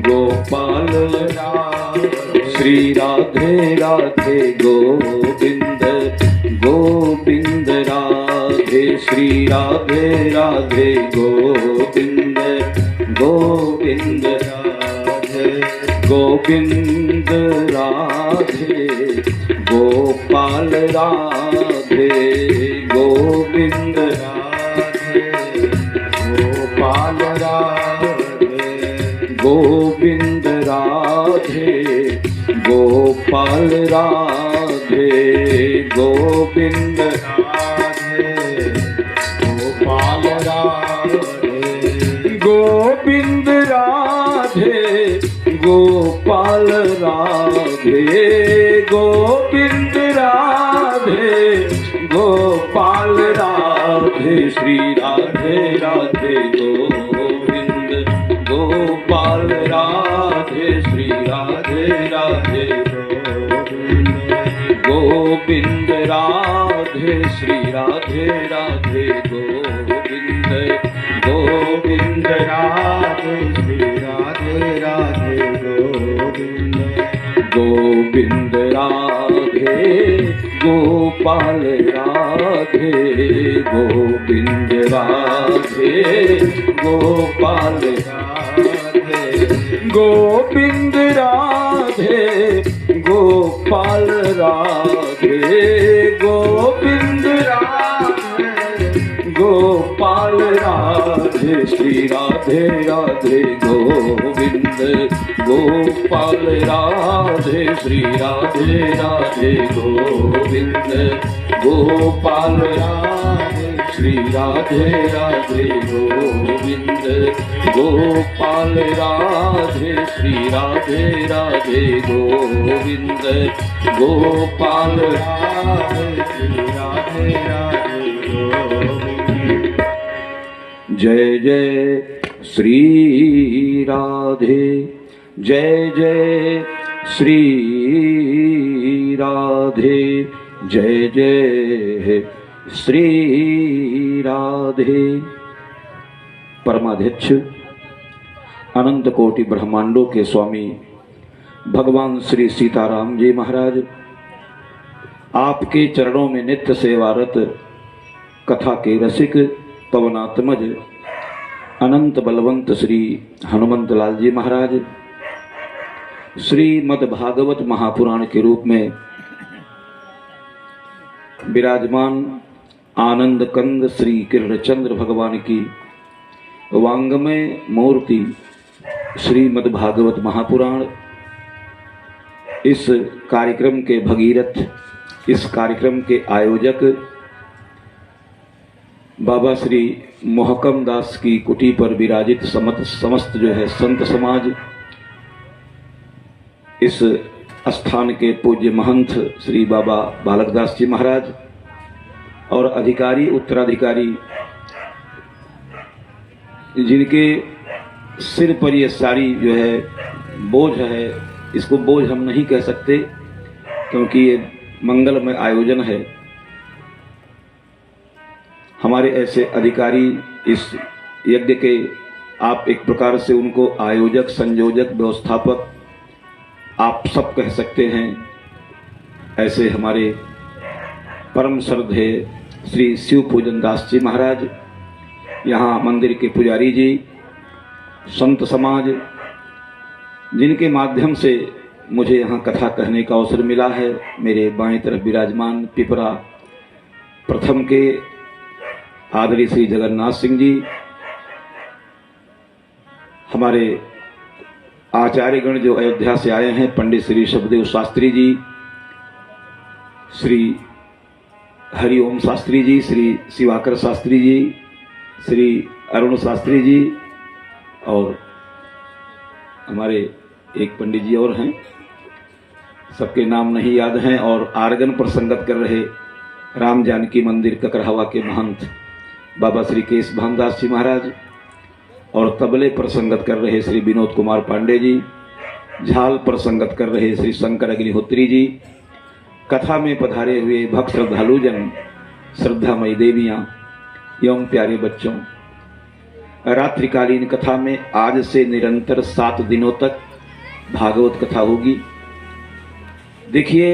गोपाल श्री राधे राधे गोविंद गोविंद राधे श्री राधे राधे गोविंद गोविंद राधे गोविंद राधे गोपाल राधे गोविंद राधे गोपाल राधे गोविंद राधे गोपाल राधे गोविंद राधे गोपाल राधे गोविंद राधे गोपाल राधे गोविंद राधे गोपाल राधे श्री राधे राधे गोविंद गोपाल राधे श्री राधे राधे गोविंद राधे श्री राधे राधे गोविंद गोविंद राधे श्री राधे राधे गोविंद गोविंद राधे गोपाल राधे गोविंद राधे गोपाल राधे गोविंद राधे गोपाल राधे गोविंद राधे गोपाल राधे श्री राधे राधे गोविंद गोपाल राधे श्री राधे राधे गोविंद गोपाल राधे श्री राधे राधे गोविंद गोपाल राधे श्री राधे राधे गोविंद गोपाल राधे श्री राधे राधे गोविंद। जय जय श्री राधे जय जय श्री राधे जय जय श्री राधे। परमाध्यक्ष अनंत कोटि ब्रह्मांडों के स्वामी भगवान श्री सीताराम जी महाराज आपके चरणों में नित्य सेवारत कथा के रसिक पवनात्मज अनंत बलवंत श्री हनुमंत लाल जी महाराज श्रीमद् भागवत महापुराण के रूप में विराजमान आनंद कंद श्री कृष्णचंद्र भगवान की वांगमय मूर्ति श्रीमद् भागवत महापुराण इस कार्यक्रम के भगीरथ इस कार्यक्रम के आयोजक बाबा श्री मोहकम दास की कुटी पर विराजित समस्त जो है संत समाज, इस स्थान के पूज्य महंत श्री बाबा बालकदास जी महाराज और अधिकारी उत्तराधिकारी जिनके सिर पर ये सारी जो है बोझ है, इसको बोझ हम नहीं कह सकते क्योंकि ये मंगलमय आयोजन है। हमारे ऐसे अधिकारी इस यज्ञ के आप एक प्रकार से उनको आयोजक संयोजक व्यवस्थापक आप सब कह सकते हैं। ऐसे हमारे परम श्रद्धेय श्री शिव पूजन दास जी महाराज, यहाँ मंदिर के पुजारी जी, संत समाज जिनके माध्यम से मुझे यहाँ कथा कहने का अवसर मिला है। मेरे बाएं तरफ विराजमान पिपरा प्रथम के आदरणीय श्री जगन्नाथ सिंह जी, हमारे आचार्यगण जो अयोध्या से आए हैं, पंडित श्री शबदेव शास्त्री जी, श्री हरिओम शास्त्री जी, श्री शिवाकर शास्त्री जी, श्री अरुण शास्त्री जी और हमारे एक पंडित जी और हैं, सबके नाम नहीं याद हैं। और आर्गन पर संगत कर रहे राम जानकी मंदिर ककरहवा के महंत बाबा श्री केश भानदास जी महाराज और तबले पर संगत कर रहे श्री विनोद कुमार पांडे जी, झाल पर संगत कर रहे श्री शंकर अग्निहोत्री जी, कथा में पधारे हुए भक्त श्रद्धालुजन, श्रद्धामयी देवियाँ एवं प्यारे बच्चों, रात्रिकालीन कथा में आज से निरंतर 7 दिनों तक भागवत कथा होगी। देखिए,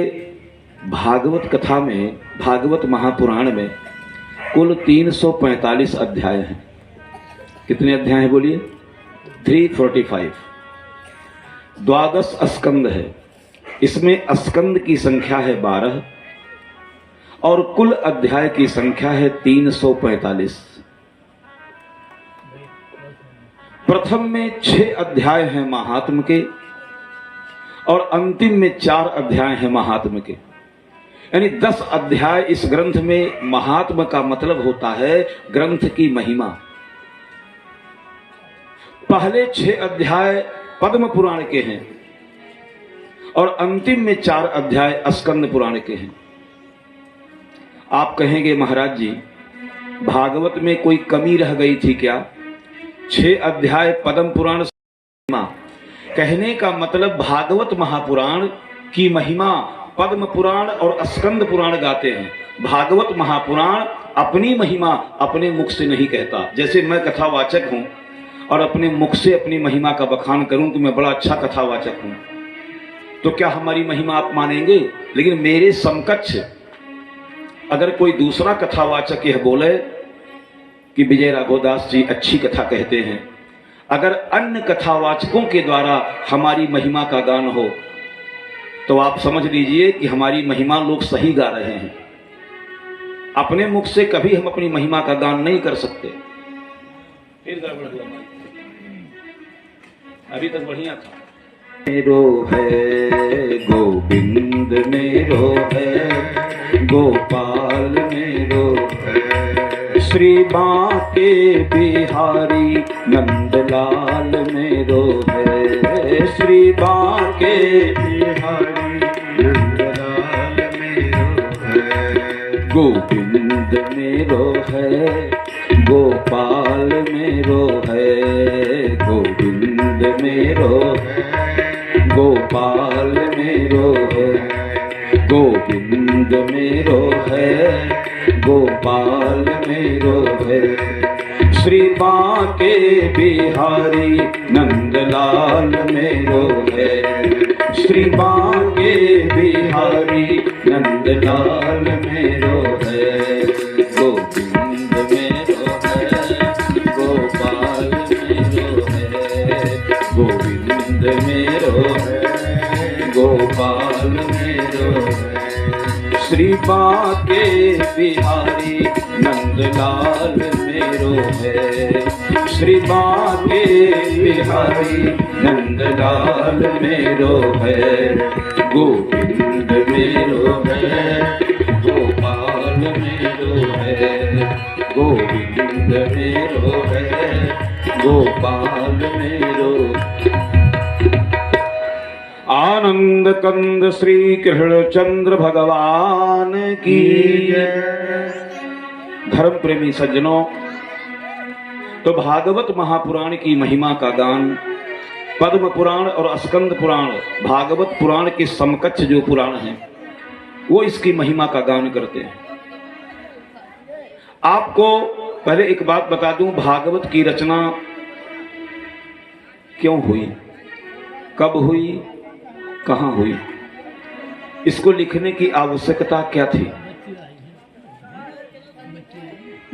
भागवत कथा में, भागवत महापुराण में कुल 345 अध्याय हैं। कितने अध्याय हैं बोलिए? 345। 12 स्कंद है। इसमें स्कंद की संख्या है 12 और कुल अध्याय की संख्या है 345। प्रथम में 6 अध्याय हैं महात्म के और अंतिम में 4 अध्याय हैं महात्म के, यानी 10 अध्याय इस ग्रंथ में। महात्म का मतलब होता है ग्रंथ की महिमा। पहले 6 अध्याय पद्म पुराण के हैं और अंतिम में 4 अध्याय स्कंद पुराण के हैं। आप कहेंगे महाराज जी, भागवत में कोई कमी रह गई थी क्या? 6 अध्याय पद्म पुराण महिमा, कहने का मतलब भागवत महापुराण की महिमा पद्म पुराण और स्कंद पुराण गाते हैं। भागवत महापुराण अपनी महिमा अपने मुख से नहीं कहता। जैसे मैं कथावाचक हूं और अपने मुख से अपनी महिमा का बखान करूं कि मैं बड़ा अच्छा कथावाचक हूं, तो क्या हमारी महिमा आप मानेंगे? लेकिन मेरे समकक्ष अगर कोई दूसरा कथावाचक यह बोले कि विजय राघवदास जी अच्छी कथा कहते हैं, अगर अन्य कथावाचकों के द्वारा हमारी महिमा का गान हो, तो आप समझ लीजिए कि हमारी महिमा लोग सही गा रहे हैं। अपने मुख से कभी हम अपनी महिमा का गान नहीं कर सकते। फिर गड़बड़ हुआ, अभी तक बढ़िया था। मेरो है गोविंद, मेरो है गोपाल, मेरो है श्री बांके बिहारी नंदलाल, मेरो है श्री बांके बिहारी नंदलाल, मेरो है गोविंद, मेरो है गोपाल, मेरो है गोविंद, मेरो है गोपाल, मेरो है गोविंद, मेरो है गोपाल, मेरो है श्री बांके बिहारी नंदलाल, मेरो है श्री बांके बिहारी नंदलाल, मेरो है गोविंद, मेरो है गोपाल, मेरो है गोविंद, मेरो है गोपाल, मेरो है श्री बांके बिहारी नंदलाल, मेरो है श्री बांके बिहारी नंदलाल, मेरो है गोविंद, मेरो है गोपाल, मेरो है गोविंद, मेरो है गोपाल, मेरो। आनंद कंद श्री कृष्ण चंद्र भगवान की जय। धर्म प्रेमी सज्जनों, तो भागवत महापुराण की महिमा का गान पद्म पुराण और स्कंद पुराण, भागवत पुराण के समकक्ष जो पुराण हैं, वो इसकी महिमा का गान करते हैं। आपको पहले एक बात बता दूं, भागवत की रचना क्यों हुई, कब हुई, कहां हुई, इसको लिखने की आवश्यकता क्या थी?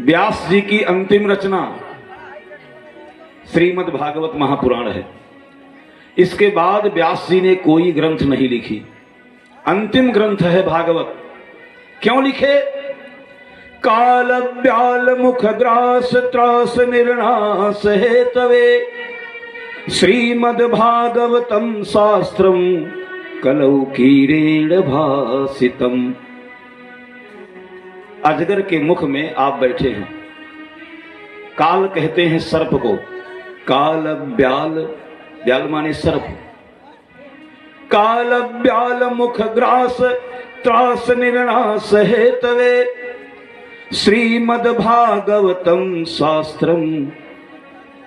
व्यास जी की अंतिम रचना श्रीमद् भागवत महापुराण है। इसके बाद व्यास जी ने कोई ग्रंथ नहीं लिखी, अंतिम ग्रंथ है भागवत। क्यों लिखे? काल व्याल मुख ग्रास त्रास निर्णास हेतवे श्रीमद् भागवतम शास्त्रम कलौ कीरेण भासितम। अजगर के मुख में आप बैठे हैं। काल कहते हैं सर्प को, काल व्याल, व्याल माने सर्प। काल व्याल मुख ग्रास त्रास निर्णास हेतवे श्रीमद् भागवतम शास्त्रम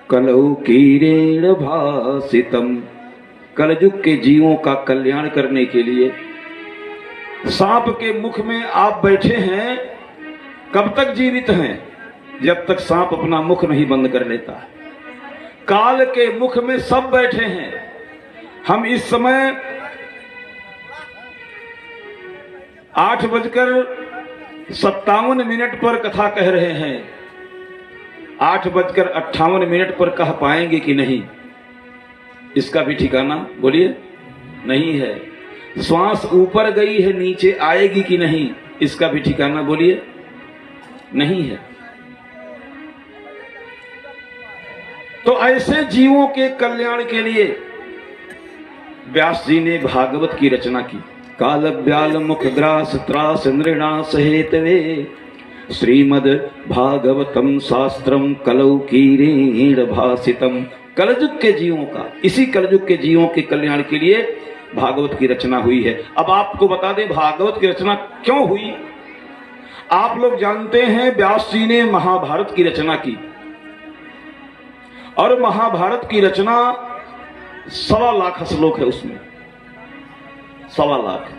कलौ कीरेण भासितम। कलयुग के जीवों का कल्याण करने के लिए सांप के मुख में आप बैठे हैं। कब तक जीवित हैं? जब तक सांप अपना मुख नहीं बंद कर लेता है। काल के मुख में सब बैठे हैं। हम इस समय 8:57 पर कथा कह रहे हैं। 8:58 पर कह पाएंगे कि नहीं, इसका भी ठिकाना बोलिए नहीं है। श्वास ऊपर गई है, नीचे आएगी कि नहीं, इसका भी ठिकाना बोलिए नहीं है। तो ऐसे जीवों के कल्याण के लिए व्यास जी ने भागवत की रचना की। काल ब्याल मुख ग्रास त्रास नृणास हेतवे श्रीमद भागवतम शास्त्रम कलौ कीरेण भासितम। कलयुग के जीवों का, इसी कलयुग के जीवों के कल्याण के लिए भागवत की रचना हुई है। अब आपको बता दें भागवत की रचना क्यों हुई। आप लोग जानते हैं व्यास जी ने महाभारत की रचना की, और महाभारत की रचना 1.25 लाख श्लोक है उसमें, 1.25 लाख।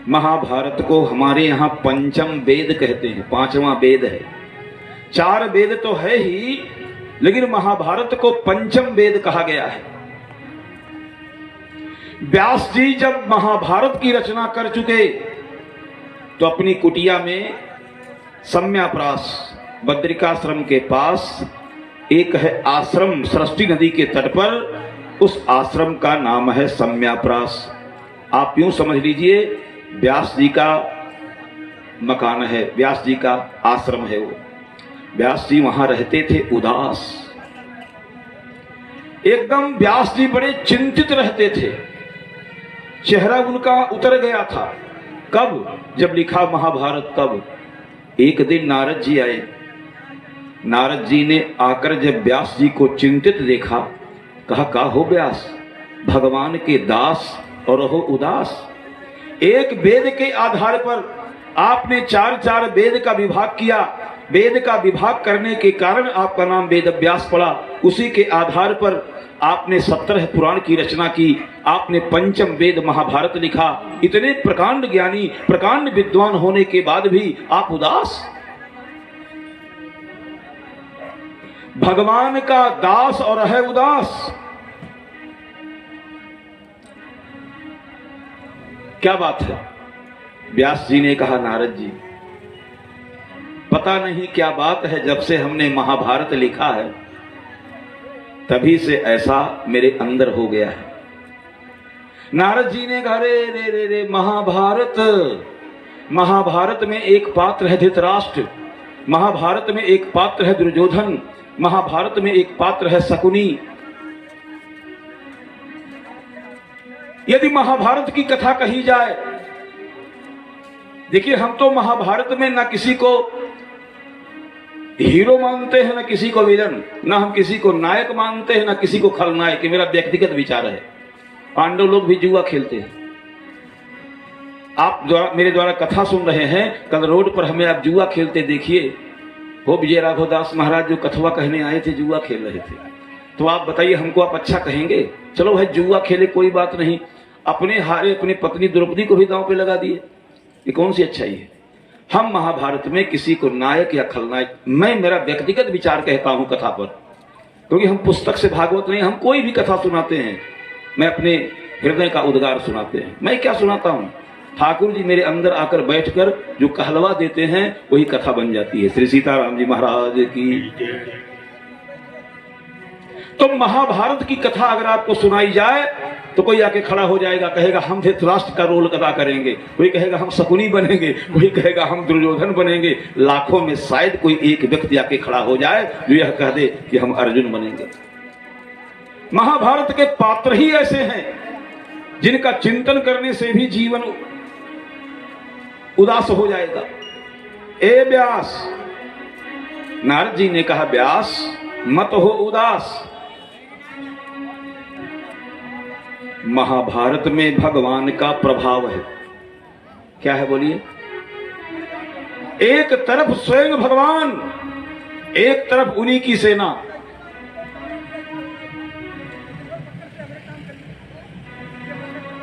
महाभारत को हमारे यहाँ पंचम वेद कहते हैं, 5वां वेद है। 4 वेद तो है ही, लेकिन महाभारत को पंचम वेद कहा गया है। व्यास जी जब महाभारत की रचना कर चुके तो अपनी कुटिया में सम्याप्रास बद्रिकाश्रम के पास एक है आश्रम, सरस्वती नदी के तट पर, उस आश्रम का नाम है सम्याप्रास। आप यूं समझ लीजिए व्यास जी का मकान है, व्यास जी का आश्रम है वो। व्यास जी वहां रहते थे उदास, एकदम व्यास जी बड़े चिंतित रहते थे, चेहरा उनका उतर गया था। कब? जब लिखा महाभारत तब। एक दिन नारद जी आए। नारद जी ने आकर जब व्यास जी को चिंतित देखा, कहा का हो व्यास, भगवान के दास और हो उदास। एक वेद के आधार पर आपने 4 वेद का विभाग किया, वेद का विभाग करने के कारण आपका नाम वेद व्यास पड़ा। उसी के आधार पर आपने 17 पुराण की रचना की, आपने पंचम वेद महाभारत लिखा। इतने प्रकांड ज्ञानी, प्रकांड विद्वान होने के बाद भी आप उदास। भगवान का दास और है उदास, क्या बात है। व्यास जी ने कहा नारद जी पता नहीं क्या बात है, जब से हमने महाभारत लिखा है तभी से ऐसा मेरे अंदर हो गया है। नारद जी ने कहा रे रे रे रे महाभारत में एक पात्र है धृतराष्ट्र, महाभारत में एक पात्र है दुर्योधन, महाभारत में एक पात्र है शकुनी। यदि महाभारत की कथा कही जाए, देखिए हम तो महाभारत में ना किसी को हीरो मानते हैं, ना किसी को विलन, ना हम किसी को नायक मानते हैं, ना किसी को खलनायक। मेरा व्यक्तिगत विचार है। पांडव लोग भी जुआ खेलते हैं। आप मेरे द्वारा कथा सुन रहे हैं, कल रोड पर हमें आप जुआ खेलते देखिए। हो विजय राघव दास महाराज जो कथवा कहने आए थे, जुआ खेल रहे थे। तो आप बताइए हमको आप अच्छा कहेंगे? चलो भाई जुआ खेले कोई बात नहीं, अपने हारे अपनी पत्नी द्रौपदी को भी दांव पे लगा दिए, ये कौन सी अच्छाई है? हम महाभारत में किसी को नायक या खलनायक, मैं मेरा व्यक्तिगत विचार कहता हूं कथा पर, क्योंकि हम पुस्तक से भागवत नहीं, हम कोई भी कथा सुनाते हैं, मैं अपने हृदय का उद्गार सुनाते हैं। मैं क्या सुनाता हूं? ठाकुर जी मेरे अंदर आकर बैठकर जो कहलवा देते हैं वही कथा बन जाती है। श्री सीताराम जी महाराज की। तो महाभारत की कथा अगर आपको सुनाई जाए तो कोई आके खड़ा हो जाएगा, कहेगा हम धृतराष्ट्र का रोल अदा करेंगे, कोई कहेगा हम शकुनी बनेंगे, कोई कहेगा हम दुर्योधन बनेंगे। लाखों में शायद कोई एक व्यक्ति आके खड़ा हो जाए जो यह कह दे कि हम अर्जुन बनेंगे। महाभारत के पात्र ही ऐसे हैं जिनका चिंतन करने से भी जीवन उदास हो जाएगा। ए व्यास, नारद जी ने कहा व्यास मत हो उदास। महाभारत में भगवान का प्रभाव है। क्या है बोलिए? एक तरफ स्वयं भगवान, एक तरफ उन्हीं की सेना।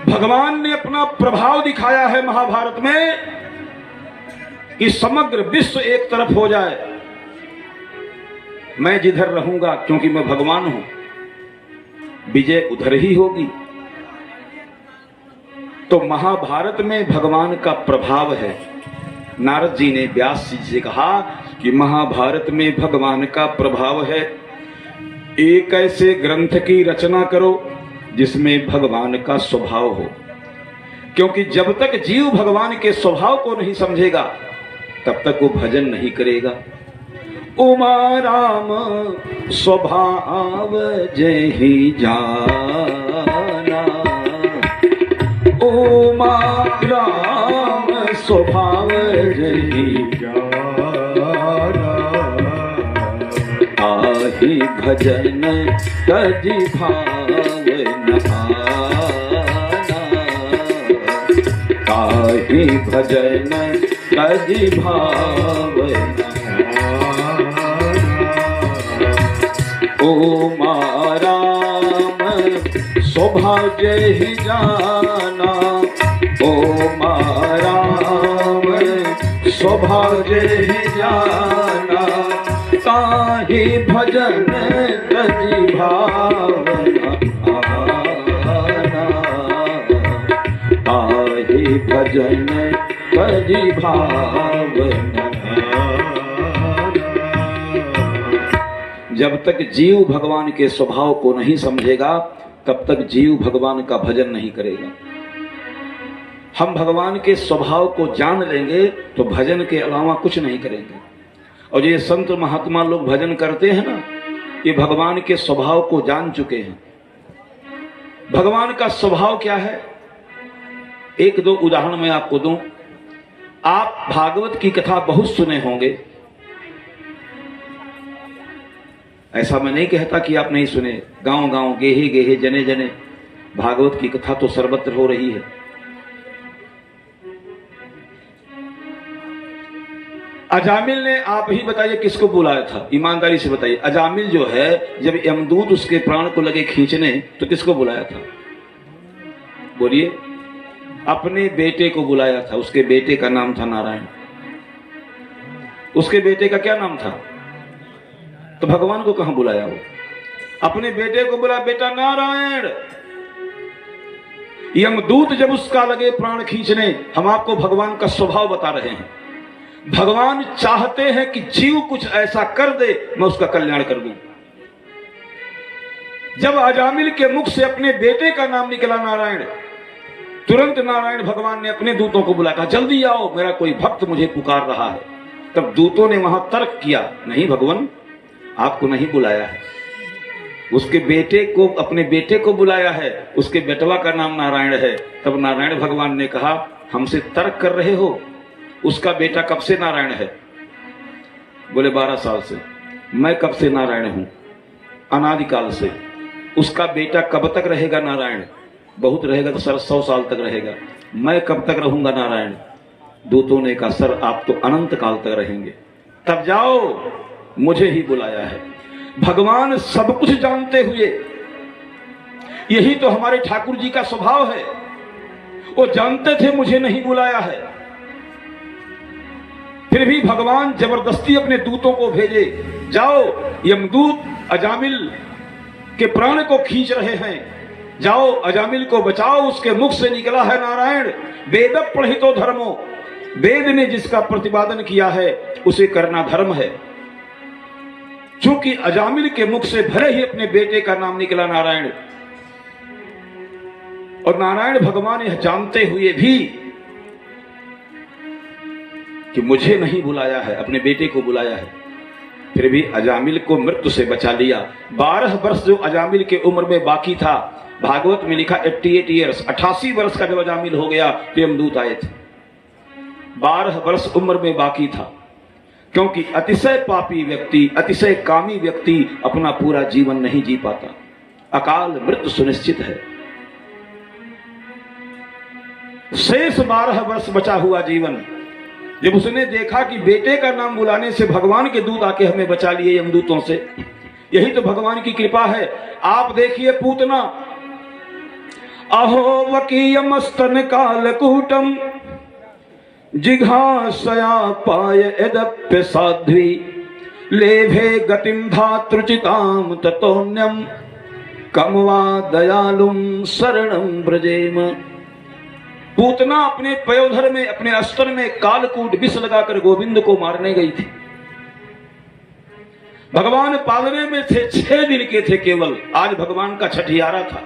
भगवान ने अपना प्रभाव दिखाया है महाभारत में कि समग्र विश्व एक तरफ हो जाए। मैं जिधर रहूंगा क्योंकि मैं भगवान हूं, विजय उधर ही होगी। तो महाभारत में भगवान का प्रभाव है। नारद जी ने व्यास जी से कहा कि महाभारत में भगवान का प्रभाव है, एक ऐसे ग्रंथ की रचना करो जिसमें भगवान का स्वभाव हो, क्योंकि जब तक जीव भगवान के स्वभाव को नहीं समझेगा तब तक वो भजन नहीं करेगा। उमा राम स्वभाव जहि जाना, उमा राम स्वभाव जहि जाना, आहि भजन तजि भावना आना, आहि भजन तजि भावना। उमा राम स्वभाव जहि जाना, उमा राम स्वभाव जहि जाना, ताहि भजन तजि भावना आना, ताहि भजन तजि भावना। जब तक जीव भगवान के स्वभाव को नहीं समझेगा तब तक जीव भगवान का भजन नहीं करेगा। हम भगवान के स्वभाव को जान लेंगे तो भजन के अलावा कुछ नहीं करेंगे। और ये संत महात्मा लोग भजन करते हैं ना, ये भगवान के स्वभाव को जान चुके हैं। भगवान का स्वभाव क्या है, एक दो उदाहरण मैं आपको दूं। आप भागवत की कथा बहुत सुने होंगे, ऐसा मैं नहीं कहता कि आप नहीं सुने। गांव गांव गेहे गेहे जने जने भागवत की कथा तो सर्वत्र हो रही है। अजामिल ने, आप ही बताइए किसको बुलाया था, ईमानदारी से बताइए। अजामिल जो है, जब यमदूत उसके प्राण को लगे खींचने तो किसको बुलाया था, बोलिए? अपने बेटे को बुलाया था। उसके बेटे का नाम था नारायण। उसके बेटे का क्या नाम था? तो भगवान को कहां बुलाया वो? अपने बेटे को बुला, बेटा नारायण। यमदूत जब उसका लगे प्राण खींचने, हम आपको भगवान का स्वभाव बता रहे हैं। भगवान चाहते हैं कि जीव कुछ ऐसा कर दे, मैं उसका कल्याण कर दूं। जब अजामिल के मुख से अपने बेटे का नाम निकला नारायण, तुरंत नारायण भगवान ने अपने दूतों को बुलाया, जल्दी आओ, मेरा कोई भक्त मुझे पुकार रहा है। तब दूतों ने वहां तर्क किया, नहीं भगवान, आपको नहीं बुलाया है, उसके बेटे को, अपने बेटे को बुलाया है, उसके बेटवा का नाम नारायण है। तब नारायण भगवान ने कहा, हमसे तर्क कर रहे हो? उसका बेटा कब से नारायण है? बोले 12 साल से। मैं कब से नारायण हूं? अनादिकाल से। उसका बेटा कब तक रहेगा नारायण? बहुत रहेगा तो सर 100 साल तक रहेगा। मैं कब तक रहूंगा नारायण? दूतों ने कहा, सर आप तो अनंत काल तक रहेंगे। तब जाओ, मुझे ही बुलाया है। भगवान सब कुछ जानते हुए, यही तो हमारे ठाकुर जी का स्वभाव है। वो जानते थे मुझे नहीं बुलाया है, फिर भी भगवान जबरदस्ती अपने दूतों को भेजे, जाओ, यमदूत अजामिल के प्राण को खींच रहे हैं, जाओ अजामिल को बचाओ, उसके मुख से निकला है नारायण। वेद पढ़ितो धर्मो, वेद ने जिसका प्रतिपादन किया है उसे करना धर्म है। चूंकि अजामिल के मुख से भले ही अपने बेटे का नाम निकला नारायण, और नारायण भगवान यह जानते हुए भी कि मुझे नहीं बुलाया है, अपने बेटे को बुलाया है, फिर भी अजामिल को मृत्यु से बचा लिया। 12 वर्ष जो अजामिल के उम्र में बाकी था, भागवत में लिखा 88 ईयर्स, 88 वर्ष का जब अजामिल हो गया तो यमदूत आए थे। 12 वर्ष उम्र में बाकी था, क्योंकि अतिशय पापी व्यक्ति, अतिशय कामी व्यक्ति अपना पूरा जीवन नहीं जी पाता, अकाल मृत्यु सुनिश्चित है। शेष 12 वर्ष बचा हुआ जीवन, जब उसने देखा कि बेटे का नाम बुलाने से भगवान के दूत आके हमें बचा लिए यमदूतों से, यही तो भगवान की कृपा है। आप देखिए पूतना, अहो वकीयमस्तन कालकूटम जिघासया पाय यदप्य साध्वी लेभे गतिम धातृचिताम ततोन्यम कम वा दयालुम शरणम ब्रजेम। पूतना अपने पयोधर में, अपने अस्त्र में कालकूट विष लगाकर गोविंद को मारने गई थी। भगवान पालने में थे, 6 दिन के थे केवल। आज भगवान का छठियारा था।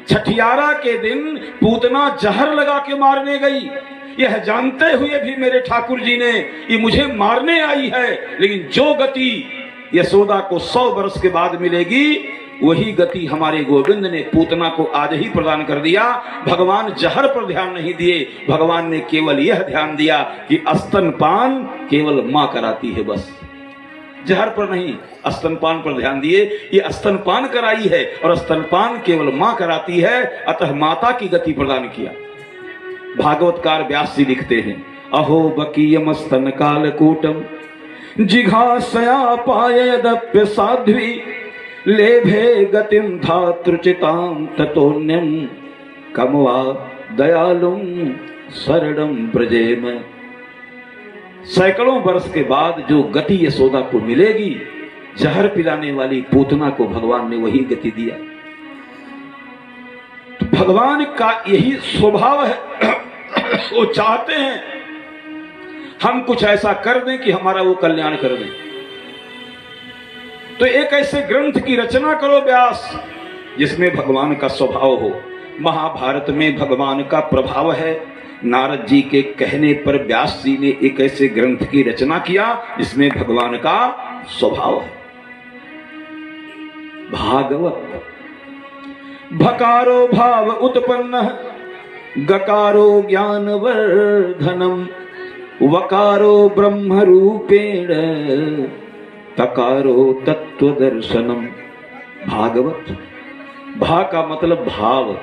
छठियारा के दिन पूतना जहर लगा के मारने गई। यह जानते हुए भी मेरे ठाकुर जी ने ये मुझे मारने आई है, लेकिन जो गति यशोदा को 100 वर्ष के बाद मिलेगी, वही गति हमारे गोविंद ने पूतना को आज ही प्रदान कर दिया। भगवान जहर पर ध्यान नहीं दिए, भगवान ने केवल यह ध्यान दिया कि स्तनपान केवल मां कराती है, बस जहर पर नहीं, स्तनपान पर ध्यान दिए। ये स्तनपान कराई है और स्तनपान केवल मां कराती है, अतः माता की गति प्रदान किया। भागवतकार व्यास जी लिखते हैं, अहो बकीयम स्तन कालकूटम जिघासया पायदप्य साध्वी लेभे गतिम धातृचिताम ततोन्यम कमवा दयालुम शरणम ब्रजेम। सैकड़ों वर्ष के बाद जो गति यशोदा को मिलेगी, जहर पिलाने वाली पूतना को भगवान ने वही गति दिया। तो भगवान का यही स्वभाव है, वो चाहते हैं हम कुछ ऐसा कर दें कि हमारा वो कल्याण कर दें। तो एक ऐसे ग्रंथ की रचना करो व्यास, जिसमें भगवान का स्वभाव हो। महाभारत में भगवान का प्रभाव है। नारद जी के कहने पर व्यास जी ने एक ऐसे ग्रंथ की रचना किया जिसमें भगवान का स्वभाव है। भागवत भकारो भाव उत्पन्न गकारो ज्ञान वर्धनम वकारो ब्रह्म रूपेण तकारो तत्व दर्शनम। भागवत, भा का मतलब भाव।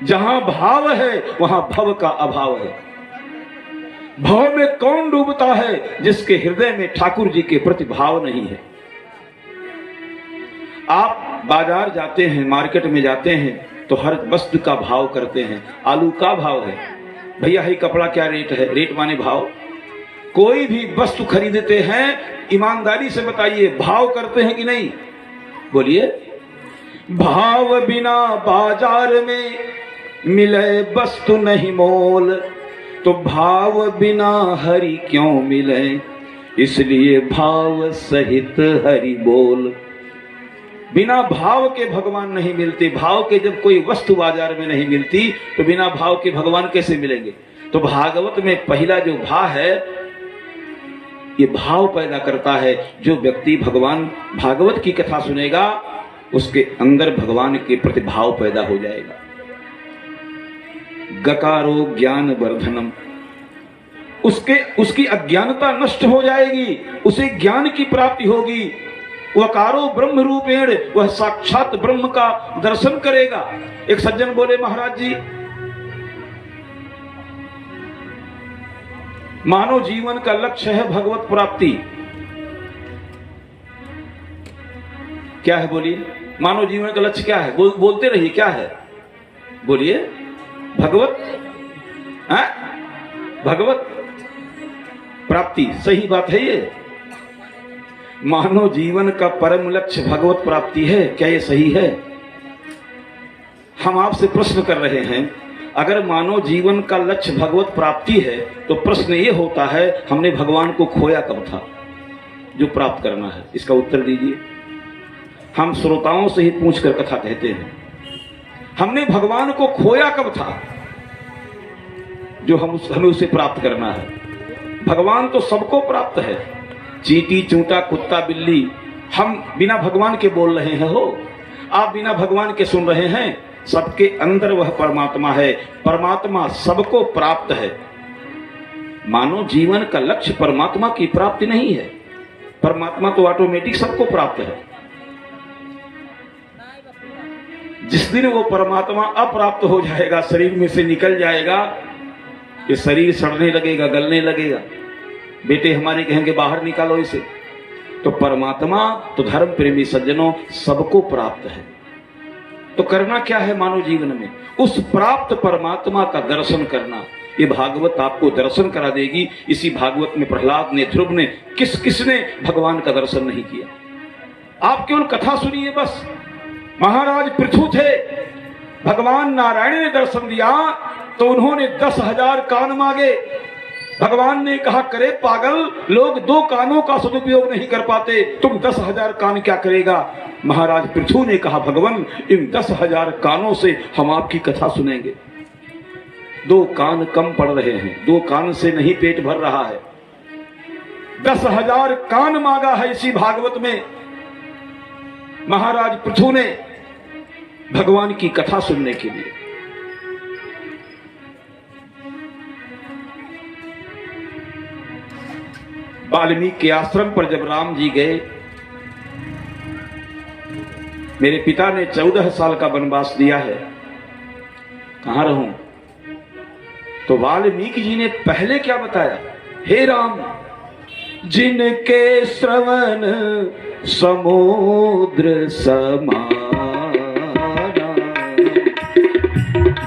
जहां भाव है वहां भव का अभाव है। भाव में कौन डूबता है? जिसके हृदय में ठाकुर जी के प्रति भाव नहीं है। आप बाजार जाते हैं, मार्केट में जाते हैं तो हर वस्तु का भाव करते हैं। आलू का भाव है, भैया ये कपड़ा क्या रेट है, रेट माने भाव। कोई भी वस्तु खरीदते हैं, ईमानदारी से बताइए भाव करते हैं कि नहीं? बोलिए। भाव बिना बाजार में मिले वस्तु नहीं मोल, तो भाव बिना हरि क्यों मिले, इसलिए भाव सहित हरि बोल। बिना भाव के भगवान नहीं मिलते। भाव के जब कोई वस्तु बाजार में नहीं मिलती तो बिना भाव के भगवान कैसे मिलेंगे? तो भागवत में पहला जो भाव है, ये भाव पैदा करता है। जो व्यक्ति भगवान भागवत की कथा सुनेगा, उसके अंदर भगवान के प्रति भाव पैदा हो जाएगा। गकारो ज्ञान वर्धनम, उसकी अज्ञानता नष्ट हो जाएगी, उसे ज्ञान की प्राप्ति होगी। वकारो ब्रह्म रूपेण, वह साक्षात ब्रह्म का दर्शन करेगा। एक सज्जन बोले, महाराज जी मानव जीवन का लक्ष्य है भगवत प्राप्ति। क्या है बोलिए? मानव जीवन का लक्ष्य क्या है? बोलते रहिए, क्या है? बोलिए। भगवत भगवत प्राप्ति, सही बात है ये। मानव जीवन का परम लक्ष्य भगवत प्राप्ति है, क्या ये सही है? हम आपसे प्रश्न कर रहे हैं, अगर मानव जीवन का लक्ष्य भगवत प्राप्ति है तो प्रश्न ये होता है, हमने भगवान को खोया कब था जो प्राप्त करना है? इसका उत्तर दीजिए। हम श्रोताओं से ही पूछकर कथा कहते हैं, हमने भगवान को खोया कब था जो हमें उसे प्राप्त करना है? भगवान तो सबको प्राप्त है। चींटी, चूंटा, कुत्ता, बिल्ली, हम बिना भगवान के बोल रहे हैं। हो आप बिना भगवान के सुन रहे हैं। सबके अंदर वह परमात्मा है। परमात्मा सबको प्राप्त है। मानव जीवन का लक्ष्य परमात्मा की प्राप्ति नहीं है। परमात्मा तो ऑटोमेटिक सबको प्राप्त है। जिस दिन वो परमात्मा अप्राप्त हो जाएगा, शरीर में से निकल जाएगा, ये शरीर सड़ने लगेगा, गलने लगेगा। बेटे हमारे कहेंगे बाहर निकालो इसे। तो परमात्मा तो धर्म प्रेमी सज्जनों सबको प्राप्त है। तो करना क्या है मानव जीवन में? उस प्राप्त परमात्मा का दर्शन करना। ये भागवत आपको दर्शन करा देगी। इसी भागवत में प्रहलाद ने, ध्रुव ने, किसने भगवान का दर्शन नहीं किया। आप केवल कथा सुनिए बस। महाराज पृथु थे, भगवान नारायण ने दर्शन दिया तो उन्होंने 10,000 कान मांगे। भगवान ने कहा, करे पागल, लोग 2 कानों का सदुपयोग नहीं कर पाते, तुम 10,000 कान क्या करेगा। महाराज पृथु ने कहा, भगवान इन 10,000 कानों से हम आपकी कथा सुनेंगे। 2 कान कम पड़ रहे हैं, 2 कान से नहीं पेट भर रहा है। 10,000 कान मांगा है इसी भागवत में महाराज पृथु ने भगवान की कथा सुनने के लिए। वाल्मीकि के आश्रम पर जब राम जी गए, मेरे पिता ने 14 साल का वनवास दिया है, कहां रहूं। तो वाल्मीकि जी ने पहले क्या बताया, हे राम, जिनके श्रवण समुद्र समाना,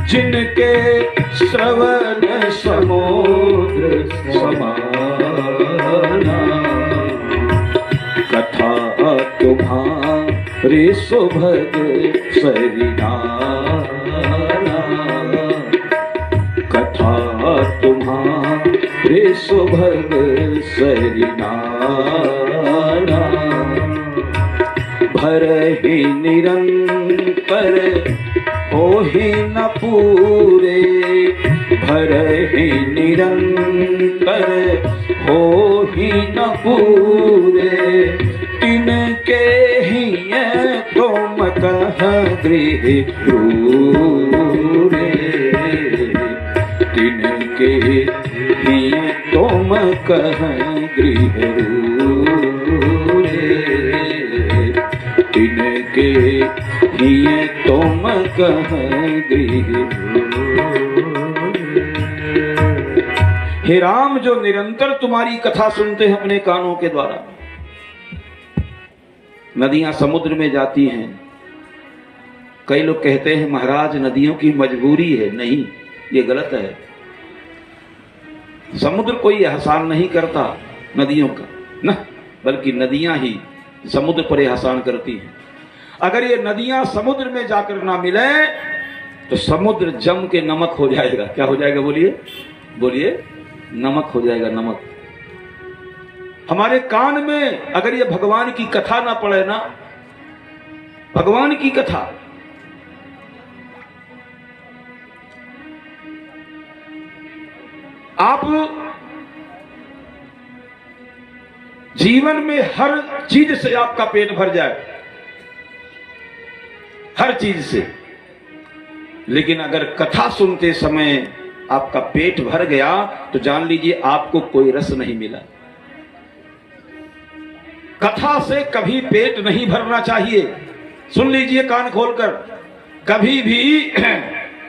जिनके श्रवण समुद्र समाना, कथा तुम्हारी सुभग सरिनाना, कथा तुम्हारी सुभग सरिनाना, भरहि निरंतर होहि न पूरे, भरहि निरंतर होहि न पूरे, तिनके हिये तुम कह गृह क्रूरे, तिनके हिये तुम कह गृह क्रूरे, तिनके हिये तुम कह गृह। हे राम, जो निरंतर तुम्हारी कथा सुनते हैं अपने कानों के द्वारा। नदियां समुद्र में जाती हैं। कई लोग कहते हैं महाराज नदियों की मजबूरी है। नहीं, ये गलत है। समुद्र कोई एहसान नहीं करता नदियों का, न, बल्कि नदियां ही समुद्र पर एहसान करती हैं। अगर ये नदियां समुद्र में जाकर ना मिले तो समुद्र जम के नमक हो जाएगा। क्या हो जाएगा, बोलिए बोलिए, नमक हो जाएगा, नमक। हमारे कान में अगर ये भगवान की कथा ना पड़े ना, भगवान की कथा, आप जीवन में हर चीज से आपका पेट भर जाए, हर चीज से, लेकिन अगर कथा सुनते समय आपका पेट भर गया तो जान लीजिए आपको कोई रस नहीं मिला। कथा से कभी पेट नहीं भरना चाहिए। सुन लीजिए कान खोलकर, कभी भी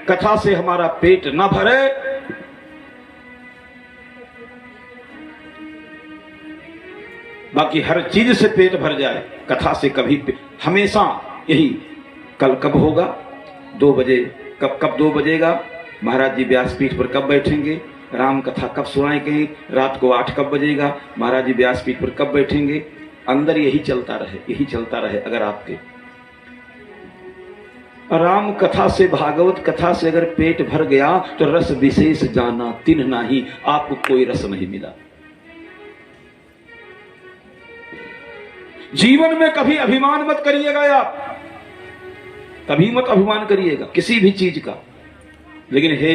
कथा से हमारा पेट ना भरे, बाकी हर चीज से पेट भर जाए, कथा से कभी हमेशा यही। कल कब होगा, 2 बजे, कब 2 बजेगा, महाराज जी व्यासपीठ पर कब बैठेंगे, राम कथा कब सुनाएंगे, रात को 8 कब बजेगा, महाराज जी व्यासपीठ पर कब बैठेंगे। अंदर यही चलता रहे, यही चलता रहे। अगर आपके राम कथा से, भागवत कथा से अगर पेट भर गया तो रस विशेष जाना तिन्ह नाही, आपको कोई रस नहीं मिला। जीवन में कभी अभिमान मत करिएगा, आप कभी मत अभिमान करिएगा किसी भी चीज का। लेकिन हे,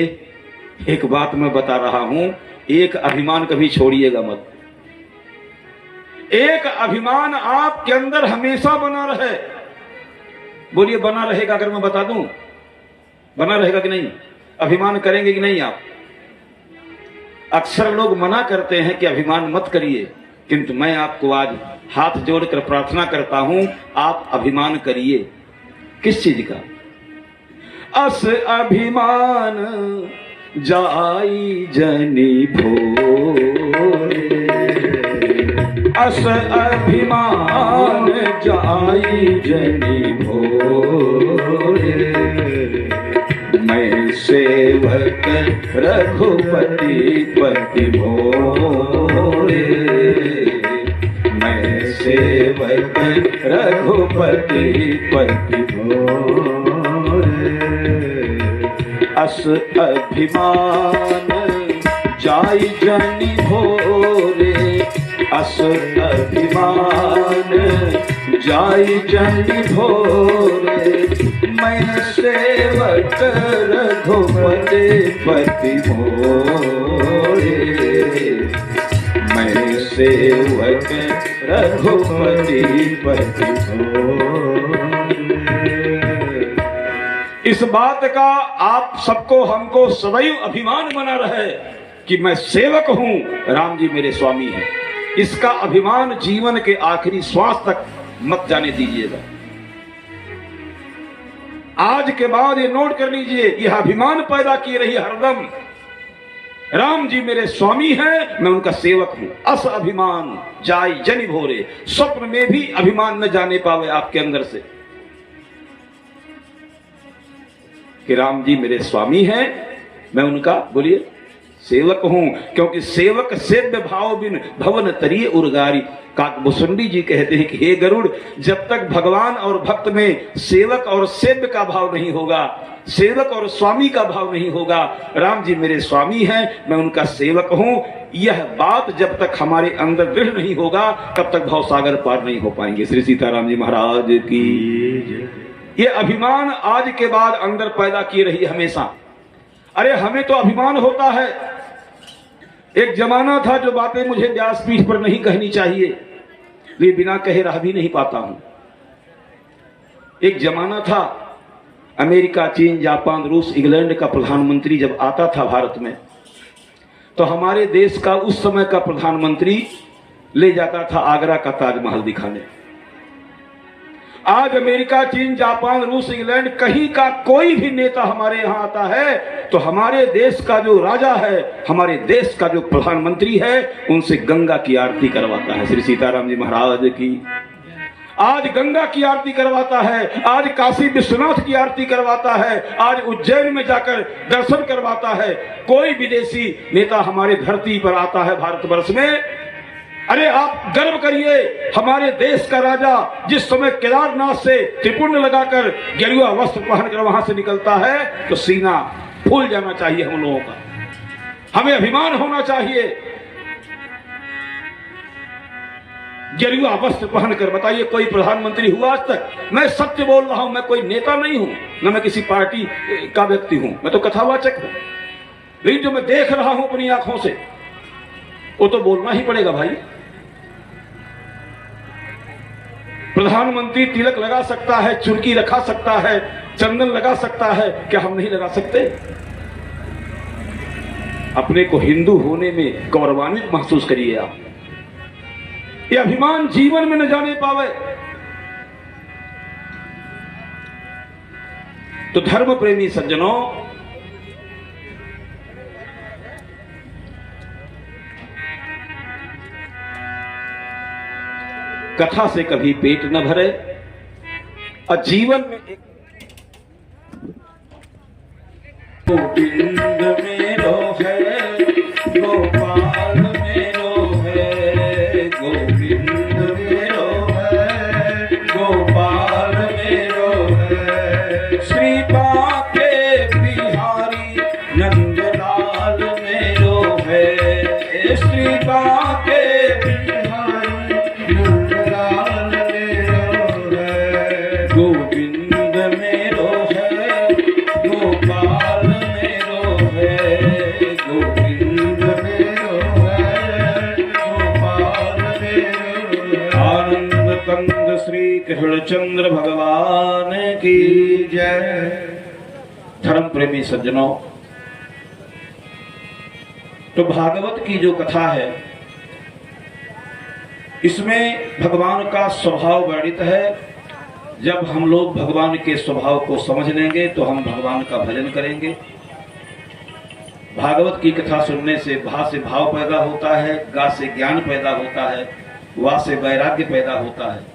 एक बात मैं बता रहा हूं, एक अभिमान कभी छोड़िएगा मत। एक अभिमान आपके अंदर हमेशा बना रहे। बोलिए, बना रहेगा? अगर मैं बता दूं, बना रहेगा कि नहीं? अभिमान करेंगे कि नहीं आप? अक्सर लोग मना करते हैं कि अभिमान मत करिए, किंतु मैं आपको आज हाथ जोड़कर प्रार्थना करता हूं, आप अभिमान करिए। किस चीज का? अस अभिमान जाई जनी भोरे, अस अभिमान जाई जनी भोरे, मैं सेवक रघुपति पति मोरे, मैं सेवक रघुपति पति मोरे। अस अभिमान जाई जनि भोरे, अस अभिमान जाई जनि भोरे। मैं सेवक रघुपति पति मोरे, मैं सेवक रघुपति पति मोरे। इस बात का आप सबको हमको सदैव अभिमान बना रहे कि मैं सेवक हूं, राम जी मेरे स्वामी हैं। इसका अभिमान जीवन के आखिरी श्वास तक मत जाने दीजिएगा। आज के बाद ये नोट कर लीजिए, यह अभिमान पैदा किए रही हरदम, राम जी मेरे स्वामी हैं, मैं उनका सेवक हूं। अस अभिमान जाई जनि भोरे, स्वप्न में भी अभिमान न जाने पावे आपके अंदर से कि राम जी मेरे स्वामी हैं, मैं उनका बोलिए सेवक हूं। क्योंकि सेवक सेव्य भाव बिन भवन तरिए उर्गारी। काकभूषुंडी जी कहते हैं कि हे गरुड़, जब तक भगवान और भक्त में सेवक और सेव्य का भाव नहीं होगा, सेवक और स्वामी का भाव नहीं होगा, राम जी मेरे स्वामी हैं, मैं उनका सेवक हूं, यह बात जब तक हमारे अंदर दृढ़ नहीं होगा तब तक भवसागर पार नहीं हो पाएंगे। श्री सीताराम जी महाराज की। ये अभिमान आज के बाद अंदर पैदा किए रही हमेशा। अरे हमें तो अभिमान होता है। एक जमाना था जो बातें मुझे व्यासपीठ पर नहीं कहनी चाहिए, वे बिना कहे रह भी नहीं पाता हूं। एक जमाना था, अमेरिका, चीन, जापान, रूस, इंग्लैंड का प्रधानमंत्री जब आता था भारत में, तो हमारे देश का उस समय का प्रधानमंत्री ले जाता था आगरा का ताजमहल दिखाने। आज अमेरिका, चीन, जापान, रूस, इंग्लैंड कहीं का कोई भी नेता हमारे यहां आता है तो हमारे देश का जो राजा है, हमारे देश का जो प्रधानमंत्री है, उनसे गंगा की आरती करवाता है। श्री सीताराम जी महाराज की। आज गंगा की आरती करवाता है, आज काशी विश्वनाथ की आरती करवाता है, आज उज्जैन में जाकर दर्शन करवाता है। कोई विदेशी नेता हमारे धरती पर आता है भारतवर्ष में, अरे आप गर्व करिए, हमारे देश का राजा जिस समय केदारनाथ से त्रिपुंड लगाकर गेरुआ वस्त्र पहनकर वहां से निकलता है तो सीना फूल जाना चाहिए हम लोगों का, हमें अभिमान होना चाहिए। गेरुआ वस्त्र पहनकर बताइए कोई प्रधानमंत्री हुआ आज तक? मैं सत्य बोल रहा हूं, मैं कोई नेता नहीं हूं, न मैं किसी पार्टी का व्यक्ति हूं, मैं तो कथावाचक हूं। लेकिन जो मैं देख रहा हूं अपनी आंखों से वो तो बोलना ही पड़ेगा भाई। प्रधानमंत्री तिलक लगा सकता है, चुड़की रखा सकता है, चंदन लगा सकता है, क्या हम नहीं लगा सकते? अपने को हिंदू होने में गौरवान्वित महसूस करिए आप। ये अभिमान जीवन में न जाने पावे तो धर्म प्रेमी सज्जनों, कथा से कभी पेट न भरे और जीवन में एक गोविंद मेरो है, गोपाल मेरो है, गोविंद मेरो है, गोपाल मेरो है, श्री बाके बिहारी नंदलाल मेरो है, श्री बाके कृष्णचंद्र भगवान की जय। धर्म प्रेमी सज्जनों, तो भागवत की जो कथा है इसमें भगवान का स्वभाव वर्णित है। जब हम लोग भगवान के स्वभाव को समझ लेंगे तो हम भगवान का भजन करेंगे। भागवत की कथा सुनने से भा से भाव पैदा होता है, गा से ज्ञान पैदा होता है, वा से वैराग्य पैदा होता है,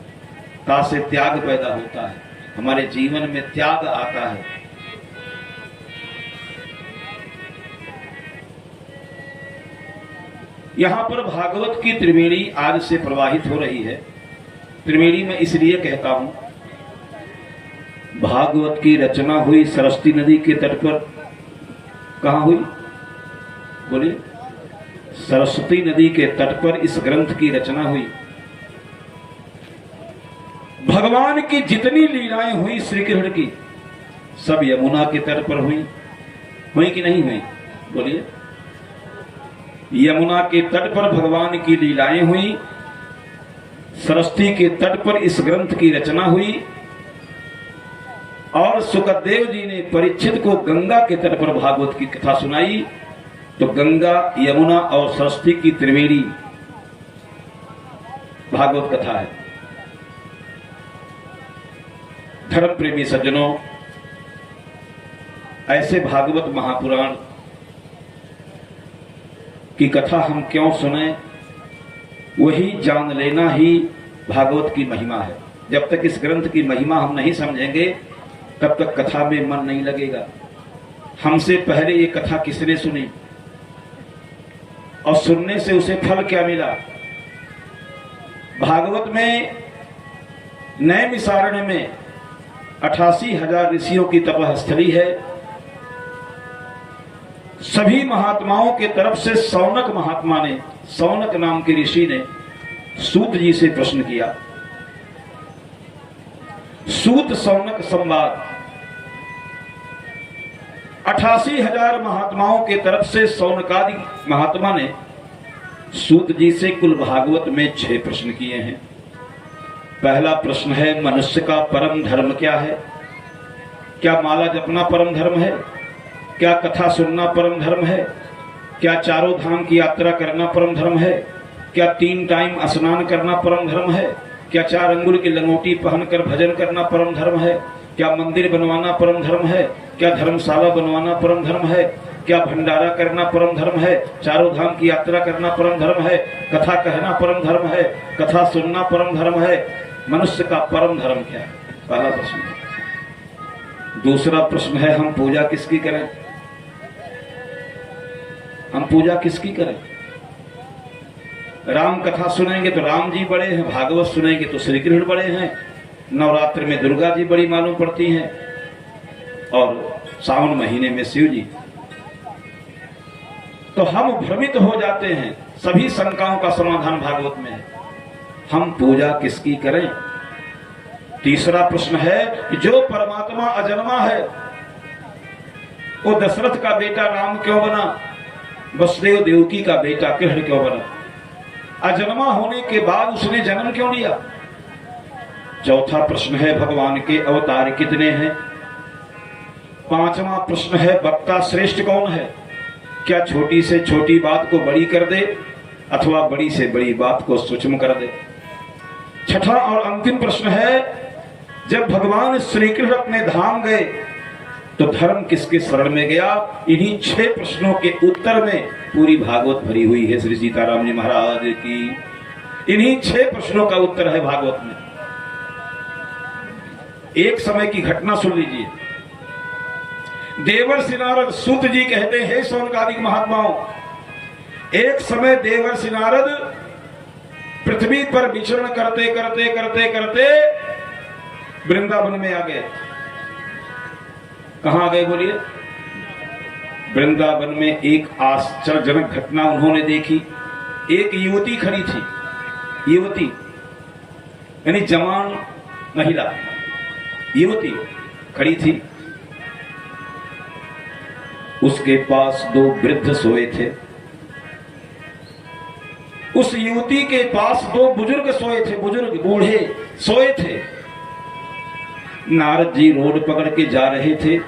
ता से त्याग पैदा होता है, हमारे जीवन में त्याग आता है। यहां पर भागवत की त्रिवेणी आज से प्रवाहित हो रही है। त्रिवेणी में इसलिए कहता हूं, भागवत की रचना हुई सरस्वती नदी के तट पर। कहां हुई? बोलिए। सरस्वती नदी के तट पर इस ग्रंथ की रचना हुई। भगवान की जितनी लीलाएं हुई श्री कृष्ण की, सब यमुना के तट पर हुई कि नहीं हुई? बोलिए। यमुना के तट पर भगवान की लीलाएं हुई, सरस्वती के तट पर इस ग्रंथ की रचना हुई, और सुखदेव जी ने परीक्षित को गंगा के तट पर भागवत की कथा सुनाई। तो गंगा, यमुना और सरस्वती की त्रिवेणी भागवत कथा है। धर्म प्रेमी सज्जनों, ऐसे भागवत महापुराण की कथा हम क्यों सुने, वही जान लेना ही भागवत की महिमा है। जब तक इस ग्रंथ की महिमा हम नहीं समझेंगे, तब तक कथा में मन नहीं लगेगा। हमसे पहले ये कथा किसने सुनी और सुनने से उसे फल क्या मिला? भागवत में नैमिषारण्य में 88,000 ऋषियों की तपस्थली है। सभी महात्माओं के तरफ से सौनक महात्मा ने, सौनक नाम के ऋषि ने सूत जी से प्रश्न किया। सूत सौनक संवाद। 88,000 महात्माओं के तरफ से सौनकादि महात्मा ने सूत जी से कुल भागवत में 6 प्रश्न किए हैं। पहला प्रश्न है, मनुष्य का परम धर्म क्या है? क्या माला जपना परम धर्म है? क्या कथा सुनना परम धर्म है? क्या चारों धाम की यात्रा करना परम धर्म है? क्या 3 टाइम स्नान करना परम धर्म है? क्या 4 अंगुल की लंगोटी पहनकर भजन करना परम धर्म है? क्या मंदिर बनवाना परम धर्म है? क्या धर्मशाला बनवाना परम धर्म है? क्या भंडारा करना परम धर्म है? चारों धाम की यात्रा करना परम धर्म है? कथा कहना परम धर्म है? कथा सुनना परम धर्म है? मनुष्य का परम धर्म क्या है? पहला प्रश्न। दूसरा प्रश्न है, हम पूजा किसकी करें? हम पूजा किसकी करें? राम कथा सुनेंगे तो राम जी बड़े हैं, भागवत सुनेंगे तो श्री कृष्ण बड़े हैं, नवरात्र में दुर्गा जी बड़ी मालूम पड़ती हैं, और सावन महीने में शिव जी। तो हम भ्रमित हो जाते हैं। सभी शंकाओं का समाधान भागवत में है। हम पूजा किसकी करें? तीसरा प्रश्न है कि जो परमात्मा अजन्मा है, वो दशरथ का बेटा राम क्यों बना? वसुदेव देवकी का बेटा कृष्ण क्यों बना? अजन्मा होने के बाद उसने जन्म क्यों लिया? चौथा प्रश्न है, भगवान के अवतार कितने हैं? पांचवा प्रश्न है, वक्ता श्रेष्ठ कौन है? क्या छोटी से छोटी बात को बड़ी कर दे अथवा बड़ी से बड़ी बात को सूक्ष्म कर दे? छठा और अंतिम प्रश्न है, जब भगवान श्री कृष्ण अपने धाम गए तो धर्म किसके शरण में गया? इन्हीं 6 प्रश्नों के उत्तर में पूरी भागवत भरी हुई है। श्री सीताराम जी महाराज की इन्हीं 6 प्रश्नों का उत्तर है भागवत में। एक समय की घटना सुन लीजिए। देवर्षि नारद, सूत जी कहते हैं, सौनकादिक महात्माओं, एक समय देवर्षि नारद पृथ्वी पर विचरण करते करते करते करते वृंदावन में आ गए। कहां आ गए बोलिए? वृंदावन में एक आश्चर्यजनक घटना उन्होंने देखी। एक युवती खड़ी थी, युवती यानी जवान महिला, युवती खड़ी थी। उसके पास 2 वृद्ध सोए थे। उस युवती के पास 2 बुजुर्ग सोए थे, बुजुर्ग बूढ़े सोए थे। नारद जी रोड पकड़ के जा रहे थे।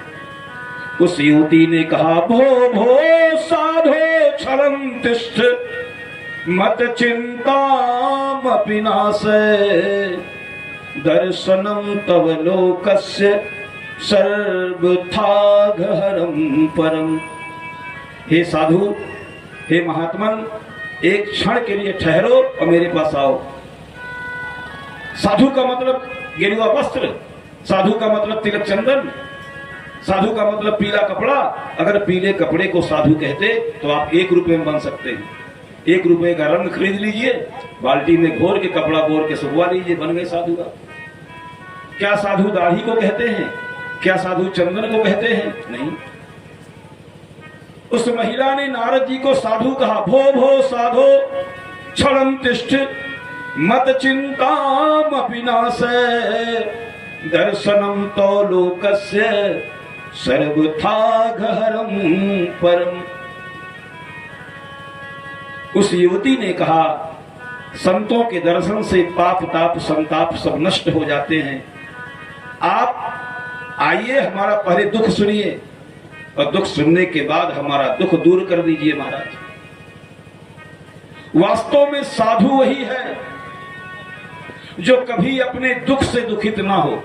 उस युवती ने कहा, भो भो साधो क्षणं तिष्ठ मत चिंतामपि नाशय दर्शनम तव लोकस्य सर्वथाघहरम परम। हे साधु, हे महात्मन, एक क्षण के लिए ठहरो और मेरे पास आओ। साधु का मतलब गेरुआ वस्त्र, साधु का मतलब तिलक चंदन, साधु का मतलब पीला कपड़ा। अगर पीले कपड़े को साधु कहते तो आप 1 रुपए में बन सकते हैं। 1 रुपए का रंग खरीद लीजिए, बाल्टी में घोर के कपड़ा बोर के सुखवा लीजिए, बन गए साधु का। क्या साधु दाढ़ी को कहते हैं? क्या साधु चंदन को कहते हैं? नहीं। उस महिला ने नारद जी को साधु कहा। भो भो साधो क्षणं तिष्ठ मत चिंतामपि नाशय दर्शनम तो लोकस्य सर्वथा गहरम परम। उस युवती ने कहा, संतों के दर्शन से पाप ताप संताप सब नष्ट हो जाते हैं। आप आइए, हमारा पहले दुख सुनिए और दुख सुनने के बाद हमारा दुख दूर कर दीजिए महाराज। वास्तव में साधु वही है जो कभी अपने दुख से दुखित ना हो।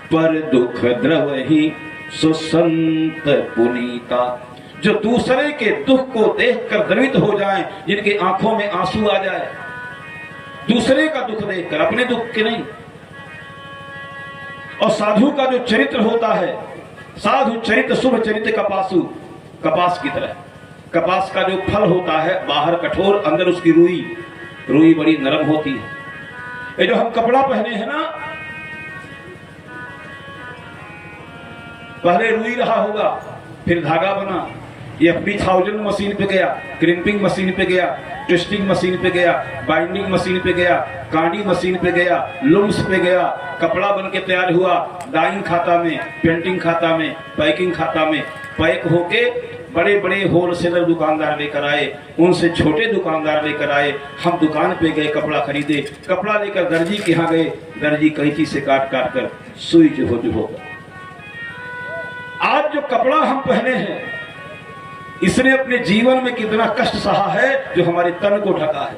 पर दुख द्रवहि सुसंत पुनीता, जो दूसरे के दुख को देखकर द्रवित हो जाए, जिनके आंखों में आंसू आ जाए, दूसरे का दुख देखकर, अपने दुख के नहीं। और साधु का जो चरित्र होता है, साधु चरित्र शुभ चरित्र कपासु, कपास की तरह। कपास का जो फल होता है बाहर कठोर, अंदर उसकी रुई बड़ी नरम होती है। ये जो हम कपड़ा पहने हैं ना, पहले रुई रहा होगा, फिर धागा बना, ये 3000 मशीन पे गया, क्रिम्पिंग मशीन पे गया, ट्विस्टिंग मशीन पे गया, बाइंडिंग मशीन पे गया, कांडी मशीन पे गया, लूम्स पे गया, कपड़ा बन के तैयार हुआ, डाइंग खाता में, पेंटिंग खाता में, पैकिंग खाता में, पैक होके बड़े बड़े होलसेलर दुकानदार लेकर आए, उनसे छोटे दुकानदार लेकर आए। हम दुकान पे गए, कपड़ा खरीदे, कपड़ा लेकर दर्जी के यहाँ गए, दर्जी कैंची से काट काट कर सुई जो होगा। आज जो कपड़ा हम पहने हैं, इसने अपने जीवन में कितना कष्ट सहा है जो हमारे तन को ढका है।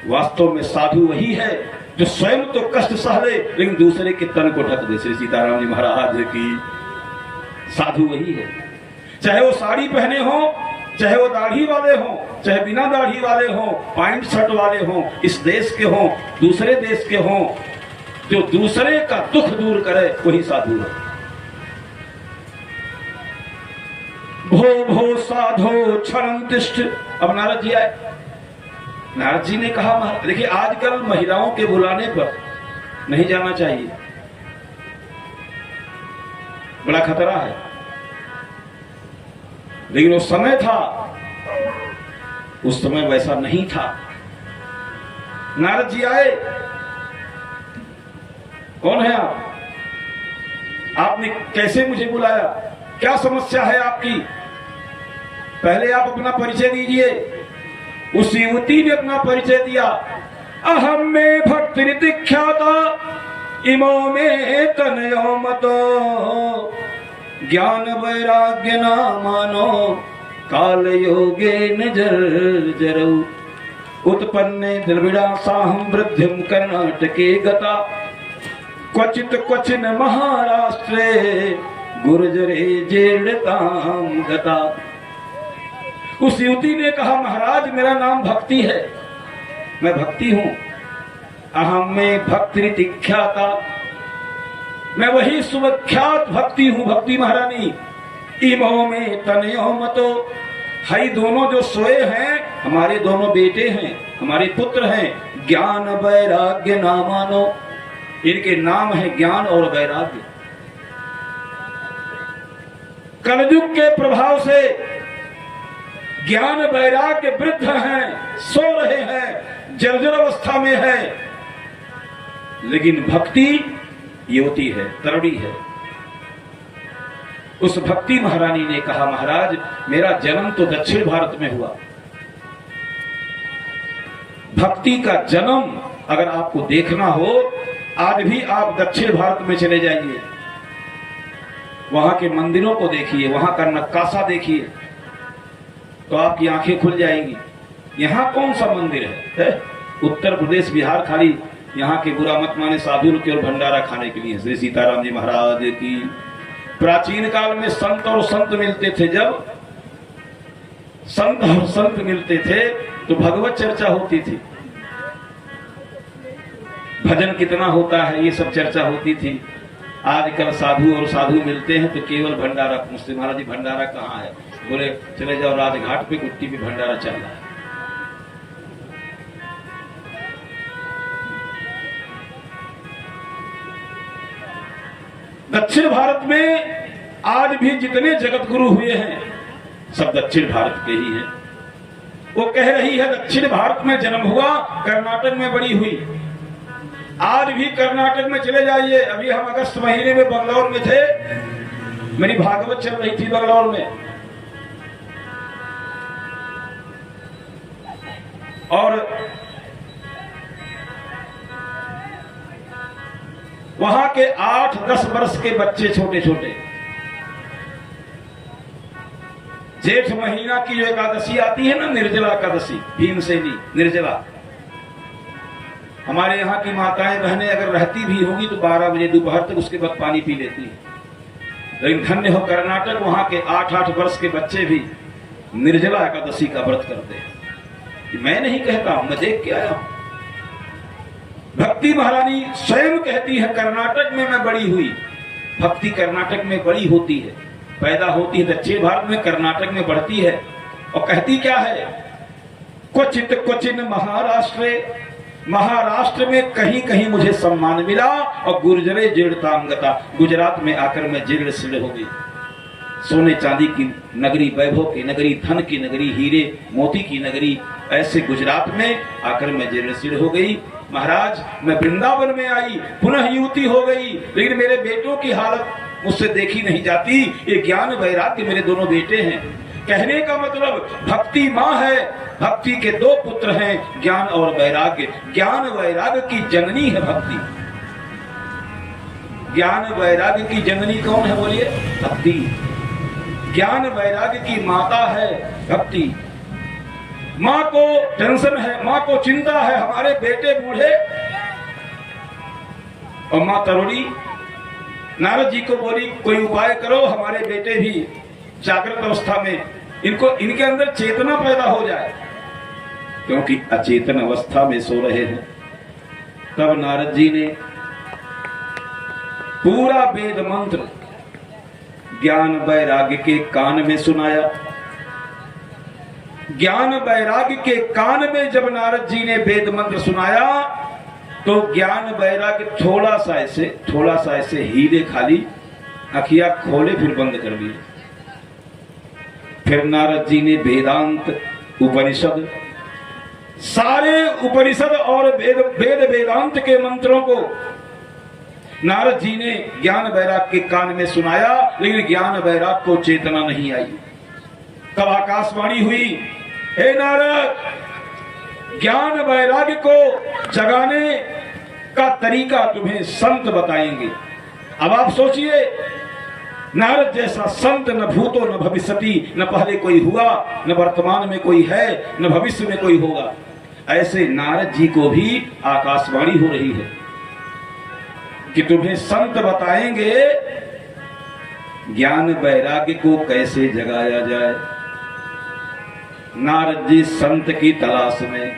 वास्तव में साधु वही है जो स्वयं तो कष्ट सह ले लेकिन दूसरे के तन को ढक दे। श्री सीताराम जी महाराज की साधु वही है। चाहे वो साड़ी पहने हो, चाहे वो दाढ़ी वाले हो, चाहे बिना दाढ़ी वाले हो, पैंट शर्ट वाले हो, इस देश के हो, दूसरे देश के हो, जो दूसरे का दुख दूर करे वही साधु है। भो भो साधो क्षणं तिष्ठ। अब नारद जी आए। नारद जी ने कहा, देखिए आजकल महिलाओं के बुलाने पर नहीं जाना चाहिए, बड़ा खतरा है। लेकिन वो समय था, उस समय वैसा नहीं था। नारद जी आए। कौन है आप? आपने कैसे मुझे बुलाया? क्या समस्या है आपकी? पहले आप अपना परिचय दीजिए। उस युवती ने अपना परिचय दिया। अहम में भक्ति ख्याता इमो में तनयो मतो ज्ञान वैराग्य ना मानो काल योगे नजर जरऊ उत्पन्ने द्रविड़ा साहम वृद्धिम कर्नाटके गता क्वचित क्वचिन महाराष्ट्रे गुर्जरे जेड़ताम गता। उस युवती ने कहा, महाराज मेरा नाम भक्ति है, मैं भक्ति हूं। अहम में भक्ति ख्याता, मैं वही सुविख्यात भक्ति हूं, भक्ति महारानी। इमो में तनयो मतो, हई दोनों जो सोए हैं हमारे दोनों बेटे हैं, हमारे पुत्र हैं। ज्ञान वैराग्य ना मानो, इनके नाम है ज्ञान और वैराग्य। कलयुग के प्रभाव से ज्ञान वैराग्य वृद्ध हैं, सो रहे हैं, जर्जर अवस्था में है, लेकिन भक्ति युवती है, तरुणी है। उस भक्ति महारानी ने कहा, महाराज मेरा जन्म तो दक्षिण भारत में हुआ। भक्ति का जन्म अगर आपको देखना हो, आज भी आप दक्षिण भारत में चले जाइए, वहां के मंदिरों को देखिए, वहां का नक्काशा देखिए, तो आपकी आंखें खुल जाएंगी। यहाँ कौन सा मंदिर है? उत्तर प्रदेश बिहार खाली यहाँ के बुरा मत माने साधु के और भंडारा खाने के लिए। श्री सीताराम जी महाराज की। प्राचीन काल में संत और संत मिलते थे, जब संत और संत मिलते थे तो भगवत चर्चा होती थी, भजन कितना होता है ये सब चर्चा होती थी। आजकल साधु और साधु मिलते हैं तो केवल भंडारा पूछते, महाराज जी भंडारा कहाँ है? बोले चले जाओ राजघाट पे, कुट्टी पे भंडारा चल रहा है। दक्षिण भारत में आज भी जितने जगत गुरु हुए हैं सब दक्षिण भारत के ही हैं। वो कह रही है दक्षिण भारत में जन्म हुआ, कर्नाटक में बड़ी हुई। आज भी कर्नाटक में चले जाइए, अभी हम अगस्त महीने में बंगलौर में थे, मेरी भागवत चल रही थी बंगलौर में, और वहां के 8-10 वर्ष के बच्चे छोटे छोटे, जेठ महीना की जो एकादशी आती है ना, निर्जला एकादशी, भीमसेनी निर्जला, हमारे यहाँ की माताएं बहनें अगर रहती भी होगी तो 12 बजे दोपहर तक उसके बाद पानी पी लेती है। लेकिन धन्य हो कर्नाटक, वहां के 8-8 वर्ष के बच्चे भी निर्जला एकादशी का व्रत करते हैं। मैं नहीं कहता हूं, मैं देख के आया हूं। भक्ति महारानी स्वयं कहती है कर्नाटक में मैं बड़ी हुई। भक्ति कर्नाटक में बड़ी होती है, पैदा होती है दक्षिण भारत में, कर्नाटक में बढ़ती है। और कहती क्या है, क्वचित क्वचिन महाराष्ट्र में कहीं कहीं मुझे सम्मान मिला, और गुर्जरे जीर्णतांगता, गुजरात में आकर मैं जीर्ण शीर्ण हो गई। सोने चांदी की नगरी, वैभव की नगरी, धन की नगरी, हीरे मोती की नगरी, ऐसे गुजरात में आकर मैं जीर्ण शीर्ण हो गई। महाराज मैं वृंदावन में आई, पुनः युवती हो गई, लेकिन मेरे बेटों की हालत मुझसे देखी नहीं जाती। ये ज्ञान वैराग्य मेरे दोनों बेटे हैं। कहने का मतलब भक्ति माँ है, भक्ति के 2 पुत्र हैं, ज्ञान और वैराग्य। ज्ञान वैराग्य की जननी है भक्ति। ज्ञान वैराग्य की जननी कौन है बोलिए? भक्ति। ज्ञान वैराग्य की माता है भक्ति। माँ को टेंशन है, माँ को चिंता है, हमारे बेटे बूढ़े। और माँ तरुणी नारद जी को बोली कोई उपाय करो, हमारे बेटे भी जागृत अवस्था में इनके अंदर चेतना पैदा हो जाए, क्योंकि अचेतन अवस्था में सो रहे हैं। तब नारद जी ने पूरा वेद मंत्र ज्ञान वैराग्य के कान में सुनाया। ज्ञान वैराग्य के कान में जब नारद जी ने वेद मंत्र सुनाया तो ज्ञान वैराग्य थोड़ा सा ऐसे हिले, खाली अखियां खोले फिर बंद कर दिए। फिर नारद जी ने वेदांत उपनिषद, सारे उपनिषद और वेद वेदांत के मंत्रों को नारद जी ने ज्ञान वैराग्य के कान में सुनाया, लेकिन ज्ञान वैराग्य को चेतना नहीं आई। तब आकाशवाणी हुई, हे नारद, ज्ञान वैराग्य को जगाने का तरीका तुम्हें संत बताएंगे। अब आप सोचिए, नारद जैसा संत न भूतो न भविष्यति, न पहले कोई हुआ, न वर्तमान में कोई है, न भविष्य में कोई होगा। ऐसे नारद जी को भी आकाशवाणी हो रही है कि तुम्हें संत बताएंगे ज्ञान वैराग्य को कैसे जगाया जाए। नारद जी संत की तलाश में,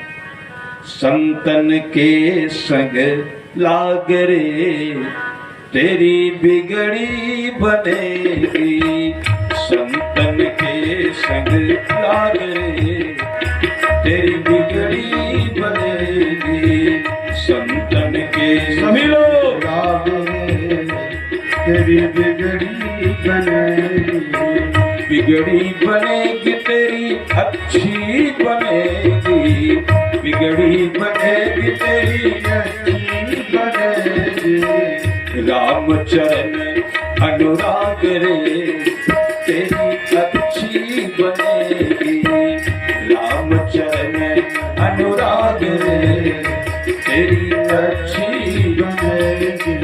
संतन के संग लाग रे तेरी बिगड़ी बनेगी। संतन के संग लाग रे तेरी बिगड़ी बनेगी। संतन के सभी लोग लाग रे तेरी बिगड़ी बनेगी। बिगड़ी बनेगी तेरी अच्छी बनेगी। बिगड़ी बनेगी तेरी अच्छी बनेगी। रामचरण अनुराग रे तेरी अच्छी बनेगी। रामचरण अनुराग रे तेरी अच्छी बनेगी।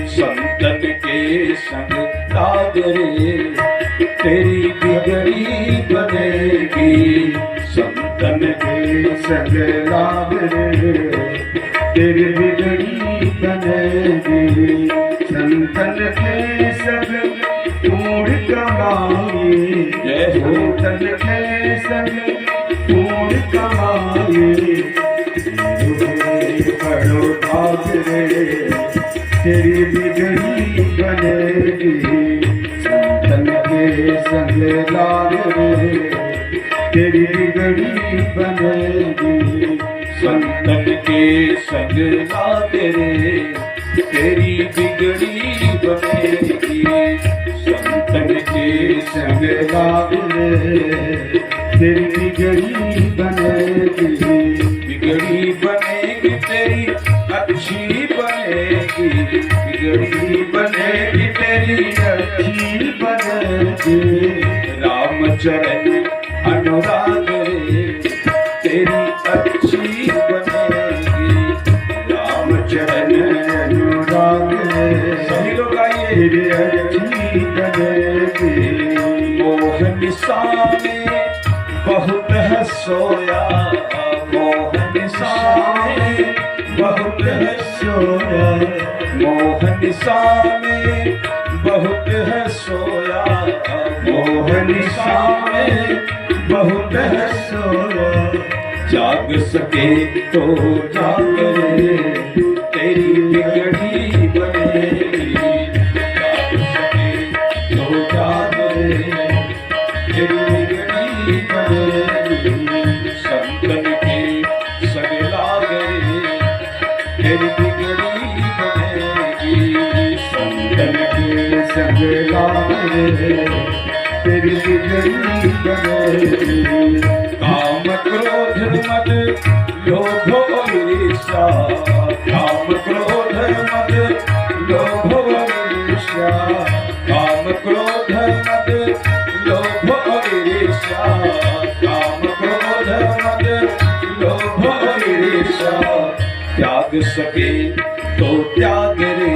संतन के संग लाग रे तेरी बिगड़ी बनेगी। संतन के संग लाग रे तेरी बिगड़ी बनेगी। संतन के संग पूर्ण कमाई। संतन के संग पूर्ण कमाई। बड़ो भाग रे तेरी बिगड़ी बनेगी। संतन के संग लाग रे तेरी बिगड़ी बनेगी। संतन के संग लाग रे तेरी बिगड़ी बनेगी। तेरी बिगड़ी बनेगी, बिगड़ी बनेगी तेरी अच्छी बनेगी, बिगड़ी बनेगी तेरी अच्छी बनेगी। रामचरण अनुराग रे तेरी अच्छी बनेगी, रामचरण अनुराग रे सभी लोग आइए। तेरी अच्छी बनेगी। मोहन सामे बहुत है सोया, मोहन सामे बहुत है सोया, मोहन सामे बहुत है सोया, मोहन सामे बहुत है सोया। जाग सके तो जाग रे तेरी बिगड़ी बनेगी, जाग सके तो जाग रे तेरी बिगड़ी बनेगी। संतन के संग लाग रे तेरी बिगड़ी बनेगी, संतन के संग लाग रे तेरी बिगड़ी बनेगी। काम क्रोध मद लोभ ईर्ष्या, काम क्रोध मद लोभ ईर्ष्या, काम क्रोध मद लोभ ईर्ष्या, काम क्रोध मद लोभ ईर्ष्या। त्याग सके तो त्याग रे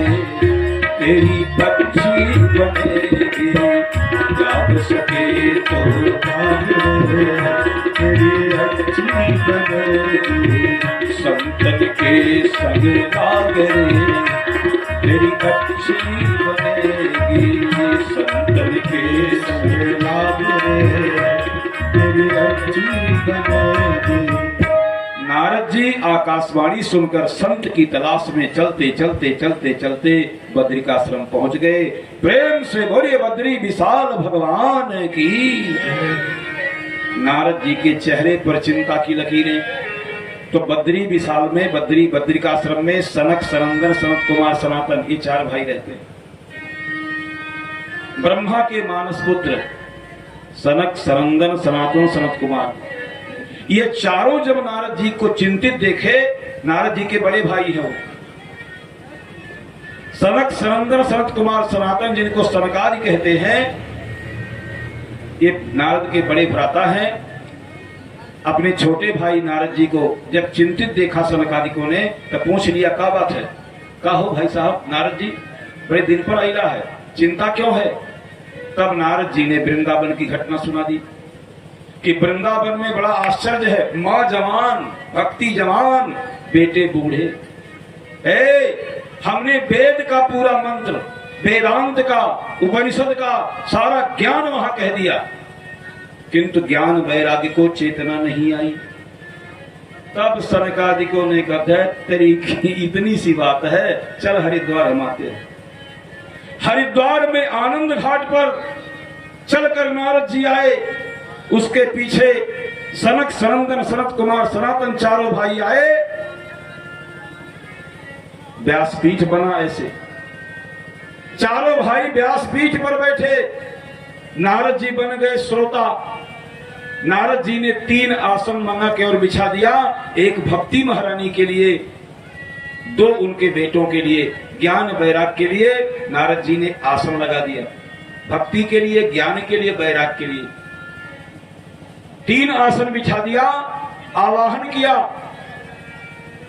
तेरी अच्छी बनेगी, त्याग सके तो त्याग रे तेरी अच्छी बनेगी। संतन के संग लाग रे तेरी अच्छी बनेगी, संतन के संग लाग रे तेरी अच्छी बनेगी। नारद जी आकाशवाणी सुनकर संत की तलाश में चलते चलते चलते चलते बद्रिकाश्रम पहुंच गए। प्रेम से बोलिए बद्री विशाल भगवान की। नारद जी के चेहरे पर चिंता की लकीरें। तो बद्री विशाल में बद्रिकाश्रम में सनक, सनंदन, सनत कुमार, सनातन ये चार भाई रहते हैं। ब्रह्मा के मानस पुत्र सनक, सनंदन, सनातन, सनत कुमार, ये चारों जब नारद जी को चिंतित देखे, नारद जी के बड़े भाई हैं वो सनक, सनंदन, सनत कुमार, सनातन, जिनको सनकादि कहते हैं, ये नारद के बड़े भ्राता हैं। अपने छोटे भाई नारद जी को जब चिंतित देखा सनकादिकों ने, तो पूछ लिया क्या बात है। क्या हो भाई साहब नारद जी, बड़े दिन पर आइला है, चिंता क्यों है। तब नारद जी ने वृंदावन की घटना सुना दी कि वृंदावन में बड़ा आश्चर्य है, माँ जवान, भक्ति जवान, बेटे बूढ़े। हमने वेद का पूरा मंत्र, वेदांत का, उपनिषद का सारा ज्ञान वहां कह दिया, किंतु ज्ञान वैराग्य को चेतना नहीं आई। तब सनकादिकों ने कहा तेरी इतनी सी बात है, चल हरिद्वार हम आते हैं। हरिद्वार में आनंद घाट पर चलकर नारद जी आए, उसके पीछे सनक, सनंदन, सनत कुमार, सनातन चारों भाई आए। व्यासपीठ बना ऐसे, चारों भाई व्यासपीठ पर बैठे, नारद जी बन गए श्रोता। नारद जी ने 3 आसन मंगा के और बिछा दिया, एक भक्ति महारानी के लिए, 2 उनके बेटों के लिए, ज्ञान वैराग के लिए नारद जी ने आसन लगा दिया। भक्ति के लिए, ज्ञान के लिए, वैराग के लिए 3 आसन बिछा दिया, आवाहन किया,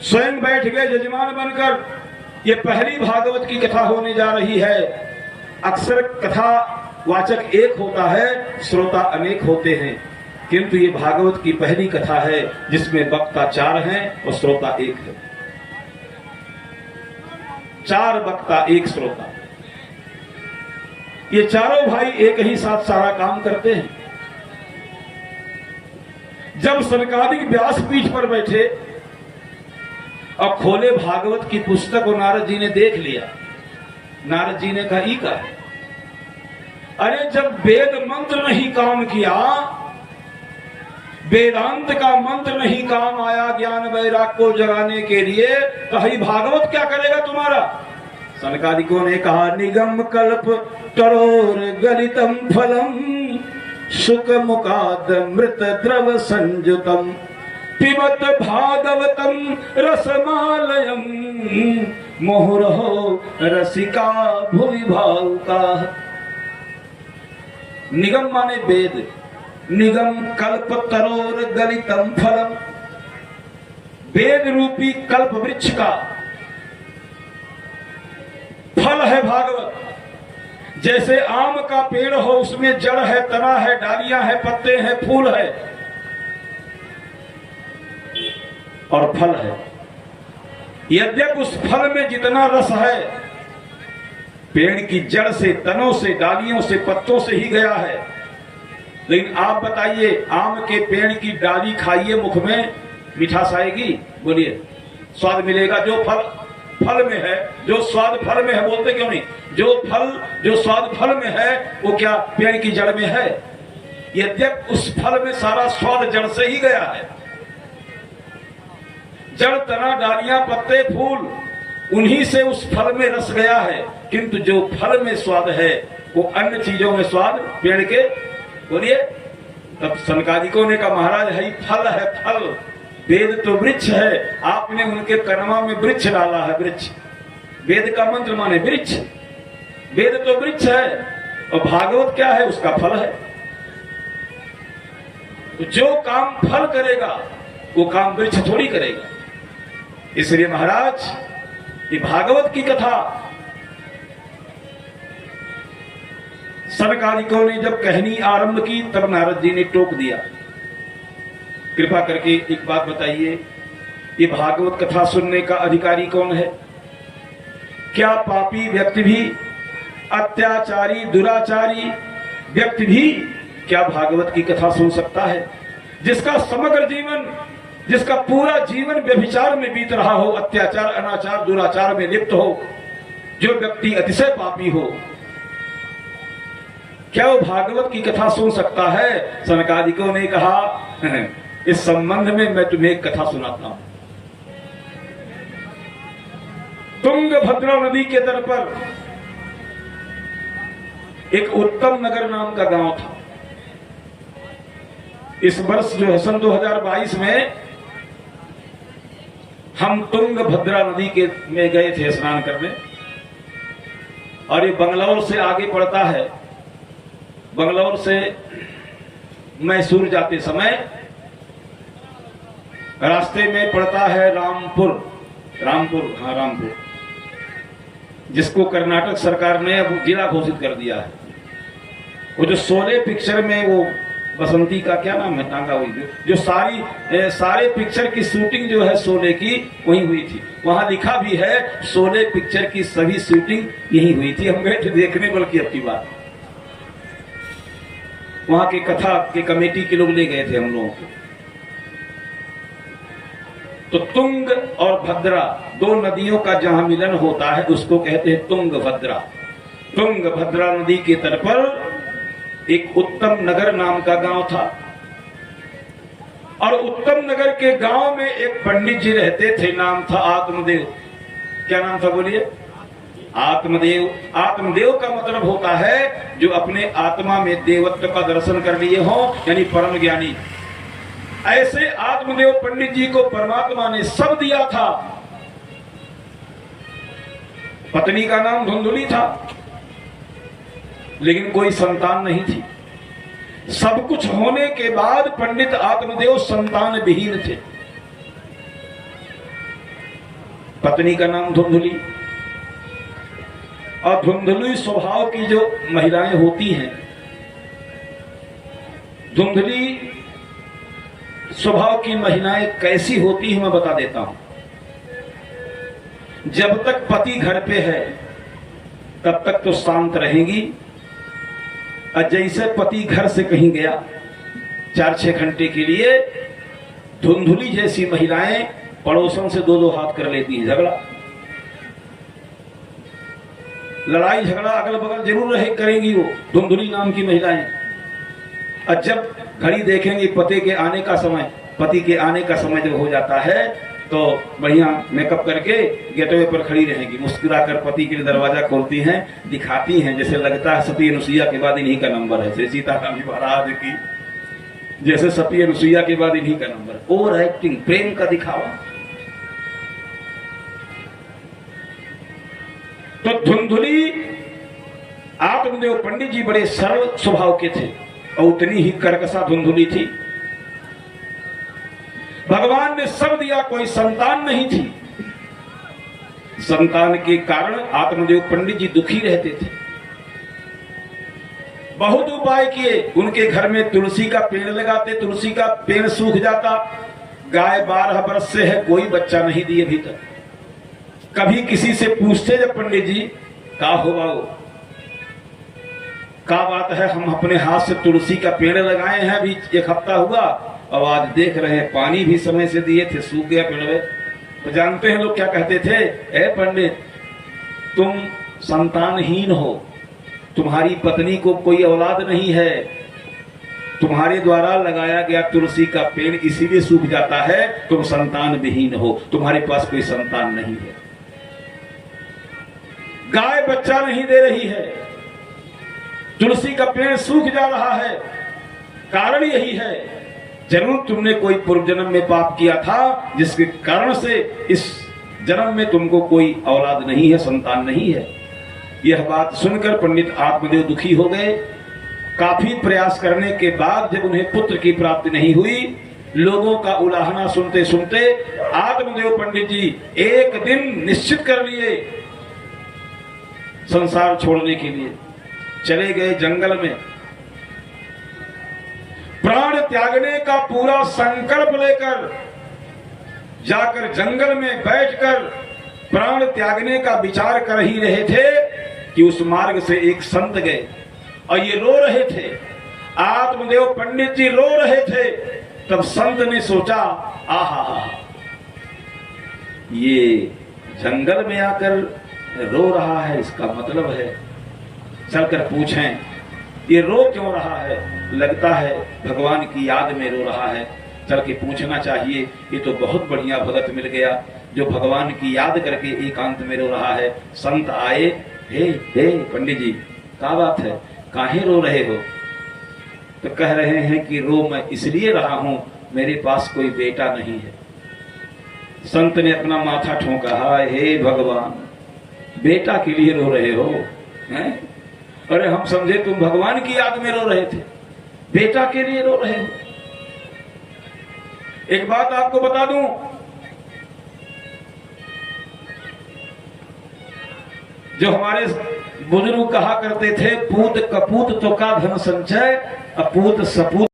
स्वयं बैठ गए यजमान बनकर। ये पहली भागवत की कथा होने जा रही है। अक्सर कथा वाचक एक होता है, श्रोता अनेक होते हैं, किंतु ये भागवत की पहली कथा है जिसमें वक्ता 4 हैं और श्रोता 1 है। 4 वक्ता 1 श्रोता। ये चारों भाई एक ही साथ सारा काम करते हैं। जब सनकादिक व्यासपीठ पर बैठे और खोले भागवत की पुस्तक और नारद जी ने देख लिया, नारद जी ने कहा ई का है। अरे जब वेद मंत्र नहीं काम किया, वेदांत का मंत्र नहीं काम आया ज्ञान वैराग को जगाने के लिए, तो हई भागवत क्या करेगा तुम्हारा। सनकादिकों ने कहा निगम कल्प तरोर गलितम फलम शुक मुखाद मृत द्रव संयुतम पिबत भागवतम रसमालयम मुहुरहो रसिका भुवि भावुका। निगम माने वेद, निगम कल्प तरोर गलितम फलम, वेद रूपी कल्प वृक्ष का फल है भागवत। जैसे आम का पेड़ हो, उसमें जड़ है, तना है, डालियां है, पत्ते हैं, फूल है और फल है। यद्यपि उस फल में जितना रस है पेड़ की जड़ से, तनों से, डालियों से, पत्तों से ही गया है, लेकिन आप बताइए आम के पेड़ की डाली खाइए, मुख में मिठास आएगी? बोलिए, स्वाद मिलेगा? जो फल फल में है, जो स्वाद फल में है, बोलते क्यों नहीं? जो स्वाद फल में है वो क्या पेड़ की जड़ में है? यद्यपि उस फल में सारा स्वाद जड़ से ही गया है। जड़, तना, डालियां, पत्ते, फूल, उन्हीं से उस फल में रस गया है, किंतु जो फल में स्वाद है वो अन्य चीजों में स्वाद पेड़ के। बोलिए, तब सनकादिकों ने कहा महाराज है फल है फल, वेद तो वृक्ष है, आपने उनके कर्मा में वृक्ष डाला है। वृक्ष, वेद का मंत्र माने वृक्ष, वेद तो वृक्ष है और भागवत क्या है? उसका फल है। तो जो काम फल करेगा वो काम वृक्ष थोड़ी करेगा। इसलिए महाराज ये भागवत की कथा सनकादिकों ने जब कहनी आरंभ की तब नारद जी ने टोक दिया, कृपा करके एक बात बताइए, ये भागवत कथा सुनने का अधिकारी कौन है? क्या पापी व्यक्ति भी, अत्याचारी, दुराचारी व्यक्ति भी क्या भागवत की कथा सुन सकता है? जिसका समग्र जीवन, जिसका पूरा जीवन व्यभिचार में बीत रहा हो, अत्याचार, अनाचार, दुराचार में लिप्त हो, जो व्यक्ति अतिशय पापी हो, क्या वो भागवत की कथा सुन सकता है? सनकादिकों ने कहा इस संबंध में मैं तुम्हें एक कथा सुनाता हूं। तुंगभद्रा नदी के तट पर एक उत्तम नगर नाम का गांव था। इस वर्ष जो है सन 2022 में हम तुंगभद्रा नदी के में गए थे स्नान करने, और ये बंगलौर से आगे पड़ता है। बंगलौर से मैसूर जाते समय रास्ते में पड़ता है रामपुर, जिसको कर्नाटक सरकार ने अब जिला घोषित कर दिया है। वो जो शोले पिक्चर में वो बसंती का क्या नाम है, टांगा हुई जो सारे पिक्चर की शूटिंग जो है शोले की वहीं हुई थी। वहां लिखा भी है शोले पिक्चर की सभी शूटिंग यहीं हुई थी। हम गए थे देखने, बल्कि अब की बात वहां के कथा के कमेटी के लोग ले गए थे हम लोगों को। तो तुंग और भद्रा दो नदियों का जहां मिलन होता है उसको कहते हैं तुंगभद्रा। तुंगभद्रा नदी के तट पर एक उत्तम नगर नाम का गांव था, और उत्तम नगर के गांव में एक पंडित जी रहते थे, नाम था आत्मदेव। क्या नाम था बोलिए? आत्मदेव। आत्मदेव का मतलब होता है जो अपने आत्मा में देवत्व का दर्शन कर लिए हो, यानी परम ज्ञानी। ऐसे आत्मदेव पंडित जी को परमात्मा ने सब दिया था। पत्नी का नाम धुंधुली था, लेकिन कोई संतान नहीं थी। सब कुछ होने के बाद पंडित आत्मदेव संतान विहीन थे। पत्नी का नाम धुंधुली, और धुंधुली स्वभाव की जो महिलाएं होती हैं, धुंधली स्वभाव की महिलाएं कैसी होती हैं मैं बता देता हूं। जब तक पति घर पे है तब तक तो शांत रहेंगी, और जैसे पति घर से कहीं गया 4-6 घंटे के लिए, धुंधुली जैसी महिलाएं पड़ोसन से 2-2 हाथ कर लेती हैं। झगड़ा, लड़ाई झगड़ा अगल बगल जरूर रहे करेंगी वो धुंधुली नाम की महिलाएं। और जब घड़ी देखेंगे पति के आने का समय जब हो जाता है, तो बढ़िया मेकअप करके गेटवे पर खड़ी रहेंगी, मुस्कुराकर पति के लिए दरवाजा खोलती हैं, दिखाती हैं जैसे लगता है सती अनुसुईया के बाद इन्हीं का नंबर है। श्री सीताराम जी महाराज की जैसे सती अनुसुईया के बाद इन्हीं का नंबर। ओवर एक्टिंग, प्रेम का दिखावा। तो धुंधुली आत्मदेव पंडित जी बड़े सरल स्वभाव के थे और उतनी ही कर्कशा धुंधुली थी। भगवान ने सब दिया, कोई संतान नहीं थी। संतान के कारण आत्मदेव पंडित जी दुखी रहते थे। बहुत उपाय किए, उनके घर में तुलसी का पेड़ लगाते, तुलसी का पेड़ सूख जाता। गाय 12 वर्ष से है, कोई बच्चा नहीं दिए अभी तक। कभी किसी से पूछते जब पंडित जी का होगा वो का बात है, हम अपने हाथ से तुलसी का पेड़ लगाए हैं, अभी 1 हफ्ता हुआ, अब आज देख रहे हैं पानी भी समय से दिए थे, सूख गया पेड़ में। तो जानते हैं लोग क्या कहते थे, ए पंडित तुम संतानहीन हो, तुम्हारी पत्नी को कोई औलाद नहीं है, तुम्हारे द्वारा लगाया गया तुलसी का पेड़ इसीलिए सूख जाता है, तुम संतान विहीन हो, तुम्हारे पास कोई संतान नहीं है। गाय बच्चा नहीं दे रही है, तुलसी का पेड़ सूख जा रहा है, कारण यही है, जरूर तुमने कोई पूर्व जन्म में पाप किया था जिसके कारण से इस जन्म में तुमको कोई औलाद नहीं है, संतान नहीं है। यह बात सुनकर पंडित आत्मदेव दुखी हो गए। काफी प्रयास करने के बाद जब उन्हें पुत्र की प्राप्ति नहीं हुई, लोगों का उलाहना सुनते सुनते आत्मदेव पंडित जी एक दिन निश्चित कर लिए संसार छोड़ने के लिए। चले गए जंगल में, प्राण त्यागने का पूरा संकल्प लेकर जाकर जंगल में बैठकर प्राण त्यागने का विचार कर ही रहे थे कि उस मार्ग से एक संत गए और ये रो रहे थे। आत्मदेव पंडित जी रो रहे थे। तब संत ने सोचा, आहा, ये जंगल में आकर रो रहा है, इसका मतलब है चलकर पूछें ये रो क्यों रहा है। लगता है भगवान की याद में रो रहा है, चल के पूछना चाहिए। ये तो बहुत बढ़िया भगत मिल गया जो भगवान की याद करके एकांत में रो रहा है। संत आए, हे पंडित जी क्या बात है, काहे रो रहे हो। तो कह रहे हैं कि रो मैं इसलिए रहा हूं, मेरे पास कोई बेटा नहीं है। संत ने अपना माथा ठोंका, हाय हे भगवान, बेटा के लिए रो रहे हो हैं? अरे हम समझे तुम भगवान की याद में रो रहे थे, बेटा के लिए रो रहे हो। एक बात आपको बता दूं, जो हमारे बुजुर्ग कहा करते थे, पूत कपूत तो का धन संचय, अपूत सपूत